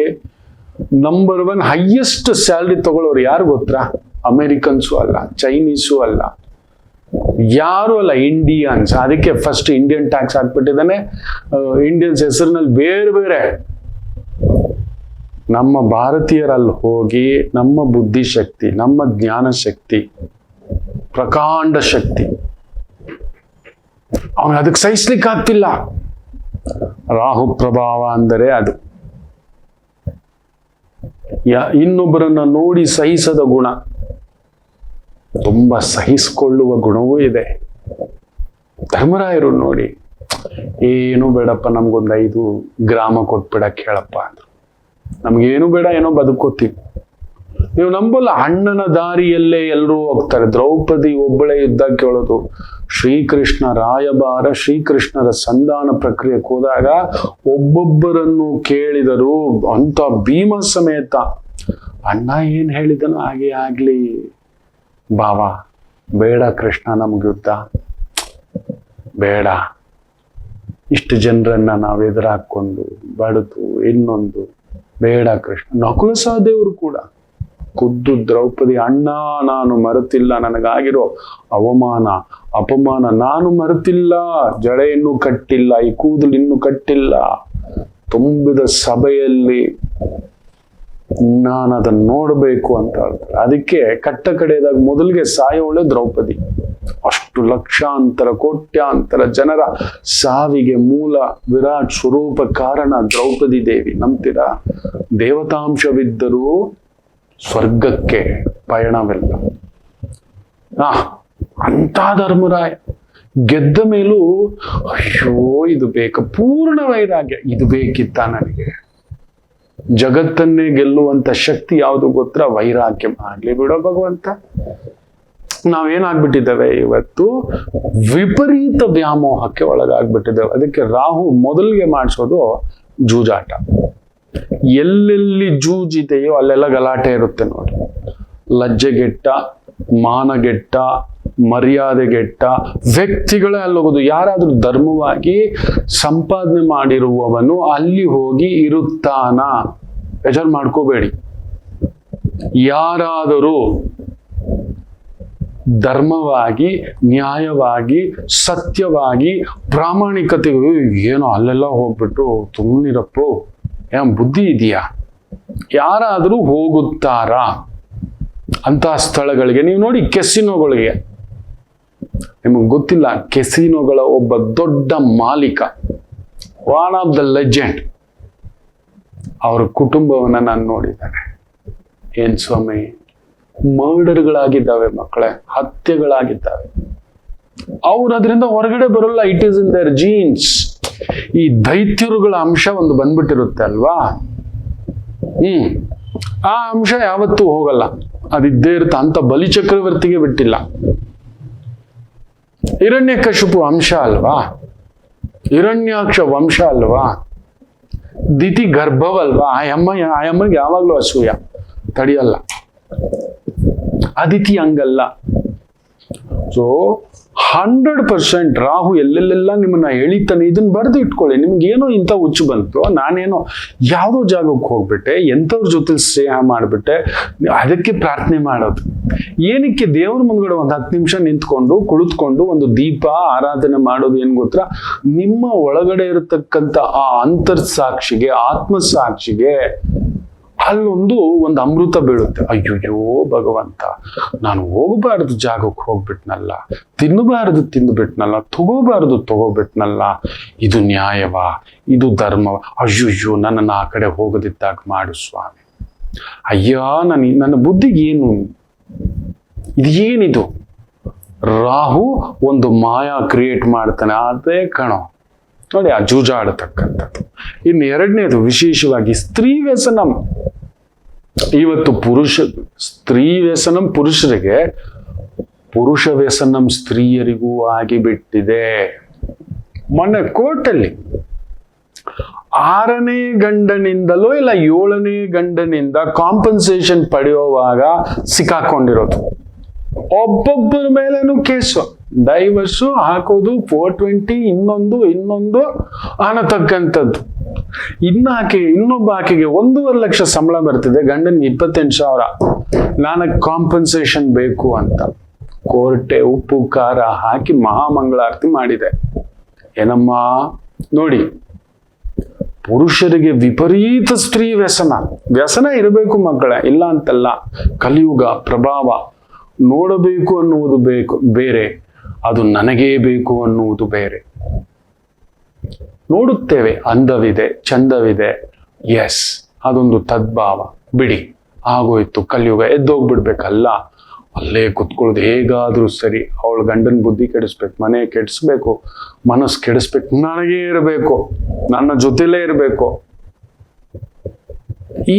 ನಂಬರ್ 1 ಹೈಯೆಸ್ಟ್ ಸ್ಯಾಲ್ರಿ ತಗೊಳ್ಳೋರು ಯಾರು ಗೊತ್ತಾ? ಅಮೇರಿಕನ್ಸು ಅಲ್ಲ, ಚೈನೀಸು ಅಲ್ಲ, ಯಾರು ಅಲ್ಲ, ಇಂಡಿಯನ್ಸ್. ಅದಕ್ಕೆ ಫಸ್ಟ್ ಇಂಡಿಯನ್ ಟ್ಯಾಕ್ಸ್ ಹಾಕ್ಬಿಟ್ಟಿದ್ದಾನೆ. ಇಂಡಿಯನ್ಸ್ ಹೆಸರಿನಲ್ಲಿ ಬೇರೆ ಬೇರೆ. ನಮ್ಮ ಭಾರತೀಯರಲ್ಲಿ ಹೋಗಿ ನಮ್ಮ ಬುದ್ಧಿಶಕ್ತಿ, ನಮ್ಮ ಜ್ಞಾನ ಶಕ್ತಿ, ಪ್ರಕಾಂಡ ಶಕ್ತಿ, ಅವನು ಅದಕ್ಕೆ ಸಹಿಸ್ಲಿಕ್ಕೆ ಆಗ್ತಿಲ್ಲ. ರಾಹು ಪ್ರಭಾವ ಅಂದರೆ ಅದು. ಇನ್ನೊಬ್ಬರನ್ನ ನೋಡಿ ಸಹಿಸದ ಗುಣ, ತುಂಬಾ ಸಹಿಸಿಕೊಳ್ಳುವ ಗುಣವೂ ಇದೆ. ಧರ್ಮರಾಯರು ನೋಡಿ, ಏನು ಬೇಡಪ್ಪ, ನಮ್ಗೊಂದು 5 ಗ್ರಾಮ ಕೊಟ್ಬಿಡಕ್ಕೆ ಹೇಳಪ್ಪ ಅಂದ್ರು. ನಮ್ಗೇನು ಬೇಡ, ಏನೋ ಬದುಕೋತೀವಿ. ನೀವು ನಂಬಲ್ಲ, ಅಣ್ಣನ ದಾರಿಯಲ್ಲೇ ಎಲ್ಲರೂ ಹೋಗ್ತಾರೆ. ದ್ರೌಪದಿ ಒಬ್ಬಳೇ ಯುದ್ಧ ಕೇಳೋದು. ಶ್ರೀಕೃಷ್ಣ ರಾಯಭಾರ, ಶ್ರೀಕೃಷ್ಣರ ಸಂಧಾನ ಪ್ರಕ್ರಿಯೆಗೆ ಹೋದಾಗ ಒಬ್ಬೊಬ್ಬರನ್ನು ಕೇಳಿದರು. ಅಂತ ಭೀಮ ಸಮೇತ ಅಣ್ಣ ಏನ್ ಹೇಳಿದನು ಹಾಗೆ ಆಗ್ಲಿ ಭಾವ, ಬೇಡ ಕೃಷ್ಣ, ನಮ್ಗೆ ಯುದ್ಧ ಬೇಡ. ಇಷ್ಟು ಜನರನ್ನ ನಾವು ಎದುರಾಕೊಂಡು ಬಡಿದು ಇನ್ನೊಂದು ಬೇಡ ಕೃಷ್ಣ. ನಕುಲ ಸಹದೇವರು ಕೂಡ ಖುದ್ದು ದ್ರೌಪದಿ, ಅಣ್ಣ ನಾನು ಮರೆತಿಲ್ಲ, ನನಗಾಗಿರೋ ಅವಮಾನ ಅಪಮಾನ ನಾನು ಮರೆತಿಲ್ಲ, ಜಡೆ ಇನ್ನೂ ಕಟ್ಟಿಲ್ಲ, ಈ ಕೂದಲು ಇನ್ನೂ ಕಟ್ಟಿಲ್ಲ, ತುಂಬಿದ ಸಭೆಯಲ್ಲಿ ನಾನು ಅದನ್ನ ನೋಡ್ಬೇಕು ಅಂತ ಹೇಳ್ತಾರೆ. ಅದಕ್ಕೆ ಕಟ್ಟ ಕಡೆಯದಾಗ ಮೊದಲಿಗೆ ಸಾಯೋಳೆ ದ್ರೌಪದಿ. ಅಷ್ಟು ಲಕ್ಷಾಂತರ ಕೋಟ್ಯಾಂತರ ಜನರ ಸಾವಿಗೆ ಮೂಲ ವಿರಾಟ್ ಸ್ವರೂಪ ಕಾರಣ ದ್ರೌಪದಿ ದೇವಿ. ನಂಬ್ತೀರಾ? ದೇವತಾಂಶವಿದ್ದರೂ ಸ್ವರ್ಗಕ್ಕೆ ಪಯಣವಿಲ್ಲ. ಅಂತ ಧರ್ಮರಾಯ ಗೆದ್ದ ಮೇಲೂ ಅಯ್ಯೋ ಇದು ಬೇಕಾ, ಪೂರ್ಣ ವೈರಾಗ್ಯ, ಇದು ಬೇಕಿತ್ತ ನನಗೆ. ಜಗತ್ತನ್ನೇ ಗೆಲ್ಲುವಂತ ಶಕ್ತಿ ಯಾವುದು ಗೊತ್ತಾ? ವೈರಾಗ್ಯ. ಆಗ್ಲಿ ಬಿಡೋ ಭಗವಂತ. ನಾವೇನಾಗ್ಬಿಟ್ಟಿದ್ದೇವೆ ಇವತ್ತು? ವಿಪರೀತ ವ್ಯಾಮೋಹಕ್ಕೆ ಒಳಗಾಗ್ಬಿಟ್ಟಿದ್ದೇವೆ. ಅದಕ್ಕೆ ರಾಹು ಮೊದಲಿಗೆ ಮಾಡಿಸೋದು ಜೂಜಾಟ. ಎಲ್ಲೆಲ್ಲಿ ಜೂಜಿದೆಯೋ ಅಲ್ಲೆಲ್ಲ ಗಲಾಟೆ ಇರುತ್ತೆ ನೋಡಿ. ಲಜ್ಜೆಗೆಟ್ಟ, ಮಾನಗೆಟ್ಟ, ಮರ್ಯಾದೆಗೆಟ್ಟ ವ್ಯಕ್ತಿಗಳೇ ಅಲ್ಲೋಗೋದು. ಯಾರಾದ್ರೂ ಧರ್ಮವಾಗಿ ಸಂಪಾದನೆ ಮಾಡಿರುವವನು ಅಲ್ಲಿ ಹೋಗಿ ಇರುತ್ತಾನ? ಬೇಜಾರು ಮಾಡ್ಕೋಬೇಡಿ. ಯಾರಾದರೂ ಧರ್ಮವಾಗಿ, ನ್ಯಾಯವಾಗಿ, ಸತ್ಯವಾಗಿ, ಪ್ರಾಮಾಣಿಕತೆ, ಏನೋ ಅಲ್ಲೆಲ್ಲ ಹೋಗ್ಬಿಟ್ಟು ತುಮ್ಮನಿರಪ್ಪು, ಏನ್ ಬುದ್ಧಿ ಇದೆಯಾ? ಯಾರಾದರೂ ಹೋಗುತ್ತಾರಾ ಅಂತ ಸ್ಥಳಗಳಿಗೆ? ನೀವು ನೋಡಿ, ಕೆಸಿನೋಗಳಿಗೆ, ನಿಮಗೆ ಗೊತ್ತಿಲ್ಲ, ಕೆಸಿನೋಗಳ ಒಬ್ಬ ದೊಡ್ಡ ಮಾಲೀಕ, ಒನ್ ಆಫ್ ದ ಲೆಜೆಂಡ್, ಅವರ ಕುಟುಂಬವನ್ನ ನಾನು ನೋಡಿದ್ದೇನೆ. ಏನ್ ಸ್ವಾಮಿ, ಮರ್ಡರ್ಗಳಾಗಿದ್ದಾವೆ ಮಕ್ಕಳೇ, ಹತ್ಯೆಗಳಾಗಿದ್ದಾವೆ. ಅವ್ರು ಅದರಿಂದ ಹೊರಗಡೆ ಬರೋಲ್ಲ. It is in their jeans. ಈ ದೈತ್ಯರುಗಳ ಅಂಶ ಒಂದು ಬಂದ್ಬಿಟ್ಟಿರುತ್ತೆ ಅಲ್ವಾ? ಆ ಅಂಶ ಯಾವತ್ತೂ ಹೋಗಲ್ಲ, ಅದಿದ್ದೇ ಇರುತ್ತೆ. ಅಂತ ಬಲಿ ಚಕ್ರವರ್ತಿಗೆ ಬಿಟ್ಟಿಲ್ಲ. ಹಿರಣ್ಯಕಶಿಪು ಅಂಶ ಅಲ್ವಾ, ಹಿರಣ್ಯಾಕ್ಷ ವಂಶ ಅಲ್ವಾ, ದಿತಿ ಗರ್ಭವಲ್ವಾ. ಆಯಮ್ಮನಿಗೆ ಯಾವಾಗ್ಲೂ ಅಸೂಯ ತಡೆಯಲ್ಲ. ಅದಿತಿ ಹಂಗಲ್ಲ. ಸೊ 100% ರಾಹು ಎಲ್ಲೆಲ್ಲೆಲ್ಲ ನಿಮ್ಮನ್ನ ಎಳಿತಾನೆ. ಇದನ್ನ ಬರೆದು ಇಟ್ಕೊಳ್ಳಿ. ನಿಮ್ಗೆ ಏನೋ ಇಂಥ ಹುಚ್ಚು ಬಂತು, ನಾನೇನೋ ಯಾವುದೋ ಜಾಗಕ್ಕೆ ಹೋಗ್ಬಿಟ್ಟೆ, ಎಂಥವ್ರ ಜೊತೆ ಸ್ನೇಹ ಮಾಡ್ಬಿಟ್ಟೆ, ಅದಕ್ಕೆ ಪ್ರಾರ್ಥನೆ ಮಾಡೋದು. ಏನಕ್ಕೆ ದೇವ್ರ ಮುಂದ್ಗಡೆ ಒಂದು 10 ನಿಮಿಷ ನಿಂತ್ಕೊಂಡು ಕುಳಿತುಕೊಂಡು ಒಂದು ದೀಪ ಆರಾಧನೆ ಮಾಡೋದು ಏನ್ ಗೊತ್ತಾ? ನಿಮ್ಮ ಒಳಗಡೆ ಇರತಕ್ಕಂಥ ಆ ಅಂತರ್ಸಾಕ್ಷಿಗೆ, ಆತ್ಮಸಾಕ್ಷಿಗೆ ಅಲ್ಲೊಂದು ಅಮೃತ ಬೀಳುತ್ತೆ. ಅಯ್ಯಯ್ಯೋ ಭಗವಂತ, ನಾನು ಹೋಗಬಾರದು ಜಾಗಕ್ಕೆ ಹೋಗ್ಬಿಟ್ನಲ್ಲ, ತಿನ್ನಬಾರದು ತಿಂದ್ಬಿಟ್ನಲ್ಲ, ತಗೋಬಿಟ್ನಲ್ಲ, ಇದು ನ್ಯಾಯವಾ, ಇದು ಧರ್ಮವ? ಅಯ್ಯಯ್ಯೋ, ನನ್ನನ್ನು ಆ ಕಡೆ ಹೋಗದಿದ್ದಾಗ ಮಾಡು ಸ್ವಾಮಿ. ಅಯ್ಯ, ನನ್ನ ಬುದ್ಧಿಗೆ ಏನು ಇದೇನಿದು? ರಾಹು ಒಂದು ಮಾಯಾ ಕ್ರಿಯೇಟ್ ಮಾಡ್ತಾನೆ. ಅದೇ ಕಣೋ ನೋಡಿ ಆ ಜೂಜಾಡತಕ್ಕಂಥದ್ದು. ಇನ್ನು ಎರಡನೇದು ವಿಶೇಷವಾಗಿ ಸ್ತ್ರೀ ವ್ಯಸನಂ. ಇವತ್ತು ಸ್ತ್ರೀ ವ್ಯಸನಂ ಪುರುಷರಿಗೆ, ಪುರುಷ ವ್ಯಸನಂ ಸ್ತ್ರೀಯರಿಗೂ ಆಗಿಬಿಟ್ಟಿದೆ. ಮೊನ್ನೆ ಕೋರ್ಟಲ್ಲಿ 6ನೇ ಗಂಡನಿಂದಲೋ ಇಲ್ಲ 7ನೇ ಗಂಡನಿಂದ ಕಾಂಪನ್ಸೇಷನ್ ಪಡೆಯುವಾಗ ಸಿಕ್ಕಾಕೊಂಡಿರೋದು. ಒಬ್ಬೊಬ್ಬರ ಮೇಲೇನು ಕೇಸು, ಡೈವರ್ಸು ಹಾಕೋದು, 420, ಇನ್ನೊಂದು ಅನ್ನತಕ್ಕಂಥದ್ದು. ಇನ್ನೊಬ್ಬ ಆಕೆಗೆ 1.5 ಲಕ್ಷ ಸಂಬಳ ಬರ್ತಿದೆ, ಗಂಡನ್ಗೆ 28,000, ನನಗೆ ಕಾಂಪನ್ಸೇಷನ್ ಬೇಕು ಅಂತ ಕೋರ್ಟೆ ಉಪ್ಪು ಖಾರ ಹಾಕಿ ಮಹಾಮಂಗಳಾರತಿ ಮಾಡಿದೆ. ಏನಮ್ಮ ನೋಡಿ, ಪುರುಷರಿಗೆ ವಿಪರೀತ ಸ್ತ್ರೀ ವ್ಯಸನ ಇರಬೇಕು ಮಕ್ಕಳೇ, ಇಲ್ಲ ಅಂತಲ್ಲ. ಕಲಿಯುಗ ಪ್ರಭಾವ. ನೋಡಬೇಕು ಅನ್ನುವುದು ಬೇರೆ, ಅದು ನನಗೇ ಬೇಕು ಅನ್ನುವುದು ಬೇರೆ. ನೋಡುತ್ತೇವೆ, ಅಂದವಿದೆ, ಚಂದವಿದೆ, ಎಸ್, ಅದೊಂದು ತದ್ಭಾವ. ಬಿಡಿ, ಆಗೋಯ್ತು ಕಲಿಯುಗ, ಎದ್ದೋಗ್ಬಿಡ್ಬೇಕಲ್ಲ. ಅಲ್ಲೇ ಕುತ್ಕೊಳ್ಳೋದು ಹೇಗಾದ್ರೂ ಸರಿ. ಅವಳ ಗಂಡನ ಬುದ್ಧಿ ಕೆಡಿಸ್ಬೇಕು, ಮನೆ ಕೆಡಿಸ್ಬೇಕು, ಮನಸ್ಸು ಕೆಡಿಸ್ಬೇಕು, ನನಗೇ ಇರಬೇಕು, ನನ್ನ ಜೊತೆಲೇ ಇರಬೇಕು.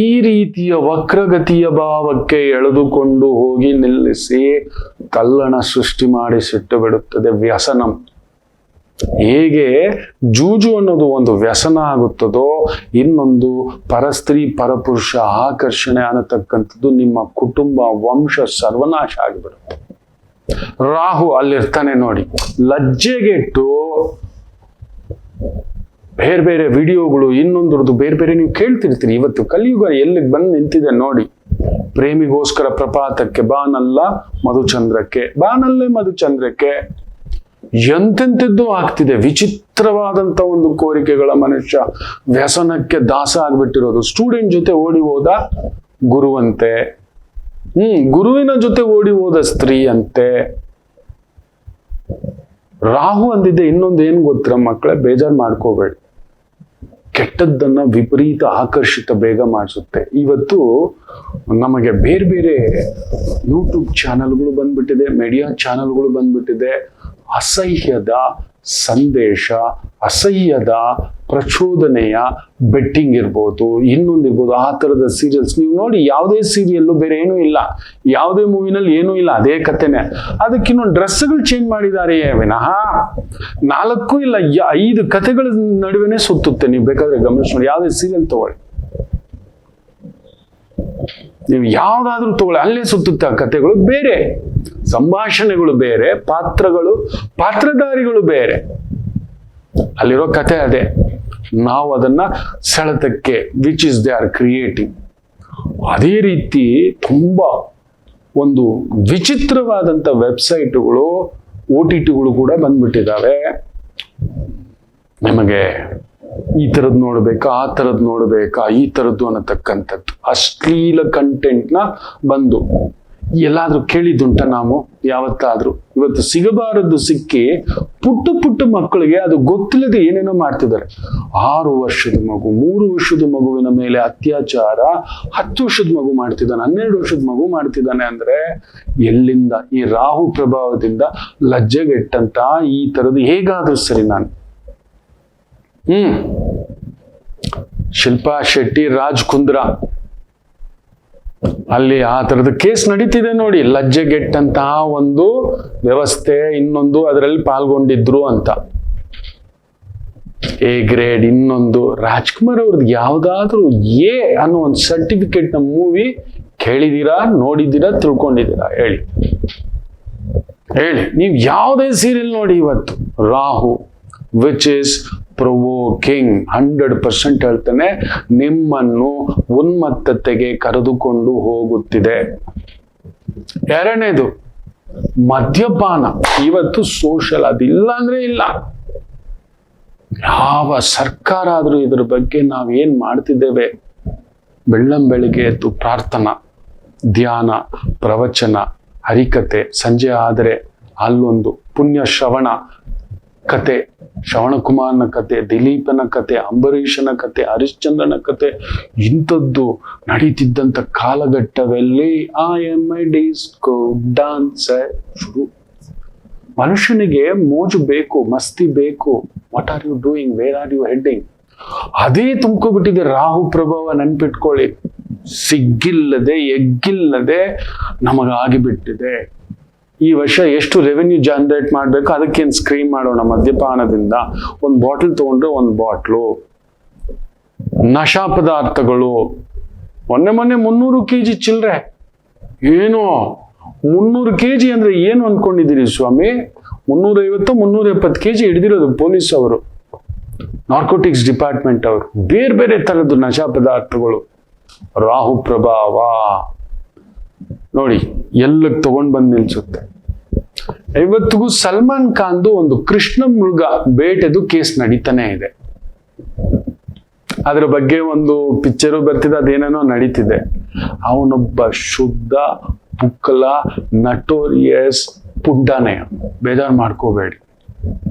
ಈ ರೀತಿಯ ವಕ್ರಗತಿಯ ಭಾವಕ್ಕೆ ಎಳೆದುಕೊಂಡು ಹೋಗಿ ನಿಲ್ಲಿಸಿ ತಲ್ಲಣ ಸೃಷ್ಟಿ ಮಾಡಿ ಸಿಟ್ಟು ಬಿಡುತ್ತದೆ ವ್ಯಸನಂ. ಹೇಗೆ ಜೂಜು ಅನ್ನೋದು ಒಂದು ವ್ಯಸನ ಆಗುತ್ತದೋ, ಇನ್ನೊಂದು ಪರಸ್ತ್ರೀ ಪರಪುರುಷ ಆಕರ್ಷಣೆ ಅನ್ನತಕ್ಕಂಥದ್ದು ನಿಮ್ಮ ಕುಟುಂಬ ವಂಶ ಸರ್ವನಾಶ ಆಗಿಬಿಡುತ್ತೆ. ರಾಹು ಅಲ್ಲಿರ್ತಾನೆ ನೋಡಿ. ಲಜ್ಜೆಗೆಟ್ಟು ಬೇರೆ ಬೇರೆ ವಿಡಿಯೋಗಳು, ಇನ್ನೊಂದ್ರದ್ದು ಬೇರೆ ಬೇರೆ ನೀವು ಕೇಳ್ತಿರ್ತೀರಿ. ಇವತ್ತು ಕಲಿಯುಗ ಎಲ್ಲಿಗೆ ಬಂದು ನಿಂತಿದೆ ನೋಡಿ. ಪ್ರೇಮಿಗೋಸ್ಕರ ಪ್ರಪಾತಕ್ಕೆ ಬಾನಲ್ಲ ಮಧುಚಂದ್ರಕ್ಕೆ ಎಂತೆಂಥದ್ದು ಆಗ್ತಿದೆ. ವಿಚಿತ್ರವಾದಂತ ಒಂದು ಕೋರಿಕೆಗಳ ಮನುಷ್ಯ ವ್ಯಸನಕ್ಕೆ ದಾಸ ಆಗ್ಬಿಟ್ಟಿರೋದು. ಸ್ಟೂಡೆಂಟ್ ಜೊತೆ ಓಡಿ ಹೋದ ಗುರುವಂತೆ, ಗುರುವಿನ ಜೊತೆ ಓಡಿ ಹೋದ ಸ್ತ್ರೀ ಅಂತೆ. ರಾಹು ಅಂದಿದ್ದೆ ಇನ್ನೊಂದು ಏನ್ ಗೊತ್ತರ ಮಕ್ಕಳೇ, ಬೇಜಾರು ಮಾಡ್ಕೋಬೇಡಿ. ಕೆಟ್ಟದ್ದನ್ನ ವಿಪರೀತ ಆಕರ್ಷಿತ ಬೇಗ ಮಾಡಿಸುತ್ತೆ. ಇವತ್ತು ನಮಗೆ ಬೇರೆ ಬೇರೆ ಯೂಟ್ಯೂಬ್ ಚಾನಲ್ಗಳು ಬಂದ್ಬಿಟ್ಟಿದೆ, ಮೀಡಿಯಾ ಚಾನಲ್ಗಳು ಬಂದ್ಬಿಟ್ಟಿದೆ. ಅಸಹ್ಯದ ಸಂದೇಶ, ಅಸಹ್ಯದ ಪ್ರಚೋದನೆಯ ಬೆಟ್ಟಿಂಗ್ ಇರ್ಬೋದು, ಇನ್ನೊಂದಿರ್ಬೋದು, ಆ ಥರದ ಸೀರಿಯಲ್ಸ್ ನೀವು ನೋಡಿ. ಯಾವುದೇ ಸೀರಿಯಲ್ಲು ಬೇರೆ ಏನೂ ಇಲ್ಲ, ಯಾವುದೇ ಮೂವಿನಲ್ಲಿ ಏನೂ ಇಲ್ಲ, ಅದೇ ಕಥೆನೆ. ಅದಕ್ಕೆ ಇನ್ನೊಂದು ಡ್ರೆಸ್ಗಳು ಚೇಂಜ್ ಮಾಡಿದ್ದಾರೆ ವಿನಃ 4 ಇಲ್ಲ 5 ಕಥೆಗಳ ನಡುವೆನೆ ಸುತ್ತುತ್ತೆ. ನೀವು ಬೇಕಾದ್ರೆ ಗಮನಿಸಿ ನೋಡಿ, ಯಾವುದೇ ಸೀರಿಯಲ್ ತಗೊಳ್ಳಿ, ನೀವು ಯಾವ್ದಾದ್ರೂ ತಗೊಳ್ಳಿ, ಅಲ್ಲೇ ಸುತ್ತುತ್ತೆ ಆ ಕಥೆಗಳು. ಬೇರೆ ಸಂಭಾಷಣೆಗಳು ಬೇರೆ, ಪಾತ್ರಧಾರಿಗಳು ಬೇರೆ, ಅಲ್ಲಿರೋ ಕಥೆ ಅದೇ. ನಾವು ಅದನ್ನ ಸೆಳೆತಕ್ಕೆ which is they are creating. ಅದೇ ರೀತಿ ತುಂಬಾ ಒಂದು ವಿಚಿತ್ರವಾದಂಥ ವೆಬ್ಸೈಟ್ಗಳು, OTTಗಳು ಕೂಡ ಬಂದ್ಬಿಟ್ಟಿದ್ದಾವೆ. ನಿಮಗೆ ಈ ಥರದ್ದು ನೋಡ್ಬೇಕಾ, ಆ ಥರದ್ದು ನೋಡ್ಬೇಕಾ, ಈ ಥರದ್ದು ಅನ್ನತಕ್ಕಂಥದ್ದು ಅಶ್ಲೀಲ ಕಂಟೆಂಟ್ನ ಬಂದು ಎಲ್ಲಾದ್ರೂ ಕೇಳಿದ್ದುಂಟ ನಾವು ಯಾವತ್ತಾದ್ರೂ? ಇವತ್ತು ಸಿಗಬಾರದ್ದು ಸಿಕ್ಕಿ ಪುಟ್ಟ ಮಕ್ಕಳಿಗೆ ಅದು ಗೊತ್ತಿಲ್ಲದೆ ಏನೇನೋ ಮಾಡ್ತಿದ್ದಾರೆ. 6 ವರ್ಷದ ಮಗು, 3 ವರ್ಷದ ಮಗುವಿನ ಮೇಲೆ ಅತ್ಯಾಚಾರ, 10 ವರ್ಷದ ಮಗು ಮಾಡ್ತಿದ್ದಾನೆ, 12 ವರ್ಷದ ಮಗು ಮಾಡ್ತಿದ್ದಾನೆ. ಅಂದ್ರೆ ಎಲ್ಲಿಂದ? ಈ ರಾಹು ಪ್ರಭಾವದಿಂದ ಲಜ್ಜೆಗೆಟ್ಟಂತ ಈ ತರದ್ದು ಹೇಗಾದ್ರೂ ಸರಿ. ನಾನು ಶಿಲ್ಪಾ ಶೆಟ್ಟಿ, ರಾಜ್ ಕುಂದ್ರಾ ಅಲ್ಲಿ ಆ ಥರದ ಕೇಸ್ ನಡೀತಿದೆ ನೋಡಿ. ಲಜ್ಜೆಗೆಟ್ಟಂತಹ ಒಂದು ವ್ಯವಸ್ಥೆ, ಇನ್ನೊಂದು ಅದರಲ್ಲಿ ಪಾಲ್ಗೊಂಡಿದ್ರು ಅಂತ. ಎ ಗ್ರೇಡ್, ಇನ್ನೊಂದು. ರಾಜ್ಕುಮಾರ್ ಅವ್ರದ್ದು ಯಾವ್ದಾದ್ರು ಎ ಅನ್ನೋ ಒಂದು ಸರ್ಟಿಫಿಕೇಟ್ ನ ಮೂವಿ ಕೇಳಿದೀರಾ, ನೋಡಿದ್ದೀರಾ, ತಿಳ್ಕೊಂಡಿದ್ದೀರಾ? ಹೇಳಿ ಹೇಳಿ. ನೀವು ಯಾವುದೇ ಸೀರಿಯಲ್ ನೋಡಿ ಇವತ್ತು, ರಾಹು ವಿಚ್ ಇಸ್ ಪ್ರೊವೋಕಿಂಗ್, 100% ಹೇಳ್ತಾನೆ, ನಿಮ್ಮನ್ನು ಉನ್ಮತ್ತತೆಗೆ ಕರೆದುಕೊಂಡು ಹೋಗುತ್ತಿದೆ. ಎರಡನೇದು ಮದ್ಯಪಾನ. ಇವತ್ತು ಸೋಷಲ್, ಅದಿಲ್ಲ ಅಂದ್ರೆ ಇಲ್ಲ. ಯಾವ ಸರ್ಕಾರ ಆದ್ರೂ ಇದ್ರ ಬಗ್ಗೆ ನಾವೇನ್ ಮಾಡ್ತಿದ್ದೇವೆ? ಬೆಳ್ಳಂಬೆಳಿಗ್ಗೆ ಎದ್ದು ಪ್ರಾರ್ಥನಾ, ಧ್ಯಾನ, ಪ್ರವಚನ, ಹರಿಕತೆ, ಸಂಜೆ ಆದರೆ ಅಲ್ಲೊಂದು ಪುಣ್ಯ ಶ್ರವಣ ಕತೆ, ಶ್ರವಣಕುಮಾರನ ಕತೆ, ದಿಲೀಪನ ಕತೆ, ಅಂಬರೀಷನ ಕತೆ, ಹರಿಶ್ಚಂದ್ರನ ಕತೆ, ಇಂಥದ್ದು ನಡೀತಿದ್ದಂಥ ಕಾಲಘಟ್ಟದಲ್ಲಿ IMI ಡಿಸ್ಕೋ ಡಾನ್ಸರ್. ಮನುಷ್ಯನಿಗೆ ಮೋಜು ಬೇಕು, ಮಸ್ತಿ ಬೇಕು. What are you doing, where are you heading? ಅದೇ ತುಂಬ್ಕೊಬಿಟ್ಟಿದೆ ರಾಹು ಪ್ರಭಾವ. ನೆನ್ಪಿಟ್ಕೊಳ್ಳಿ, ಸಿಗ್ಗಿಲ್ಲದೆ ಎಗ್ಗಿಲ್ಲದೆ ನಮಗಾಗಿಬಿಟ್ಟಿದೆ. ಈ ವರ್ಷ ಎಷ್ಟು ರೆವೆನ್ಯೂ ಜನರೇಟ್ ಮಾಡಬೇಕು, ಅದಕ್ಕೇನು ಸ್ಕ್ರೀಮ್ ಮಾಡೋಣ ಮದ್ಯಪಾನದಿಂದ. ಒಂದು ಬಾಟಲ್ ತಗೊಂಡ್ರೆ ಒಂದು ಬಾಟ್ಲು. ನಶಾ ಪದಾರ್ಥಗಳು ಮೊನ್ನೆ 300 kg ಚಿಲ್ಲರೆ. ಏನು 300 kg ಅಂದ್ರೆ ಏನು ಅನ್ಕೊಂಡಿದ್ದೀರಿ ಸ್ವಾಮಿ? 350 370 kg ಹಿಡಿದಿರೋದು ಪೊಲೀಸ್ ಅವರು, ನಾರ್ಕೋಟಿಕ್ಸ್ ಡಿಪಾರ್ಟ್ಮೆಂಟ್ ಅವರು. ಬೇರೆ ಬೇರೆ ತರದ್ದು ನಶಾ ಪದಾರ್ಥಗಳು. ರಾಹು ಪ್ರಭಾವ ನೋಡಿ ಎಲ್ಲಕ್ಕೆ ತಗೊಂಡ್ ಬಂದು ನಿಲ್ಸುತ್ತೆ. ಇವತ್ತಿಗೂ ಸಲ್ಮಾನ್ ಖಾನ್ದು ಒಂದು ಕೃಷ್ಣ ಮೃಗ ಬೇಟೆದು ಕೇಸ್ ನಡೀತಾನೆ ಇದೆ. ಅದ್ರ ಬಗ್ಗೆ ಒಂದು ಪಿಕ್ಚರು ಬರ್ತಿದೆ, ಅದೇನೇನೋ ನಡೀತಿದೆ. ಅವನೊಬ್ಬ ಶುದ್ಧ ಪುಕ್ಕಲ ನಟೋರಿಯಸ್ ಪುಂಡಾನೆ. ಬೇಜಾರು ಮಾಡ್ಕೋಬೇಡಿ,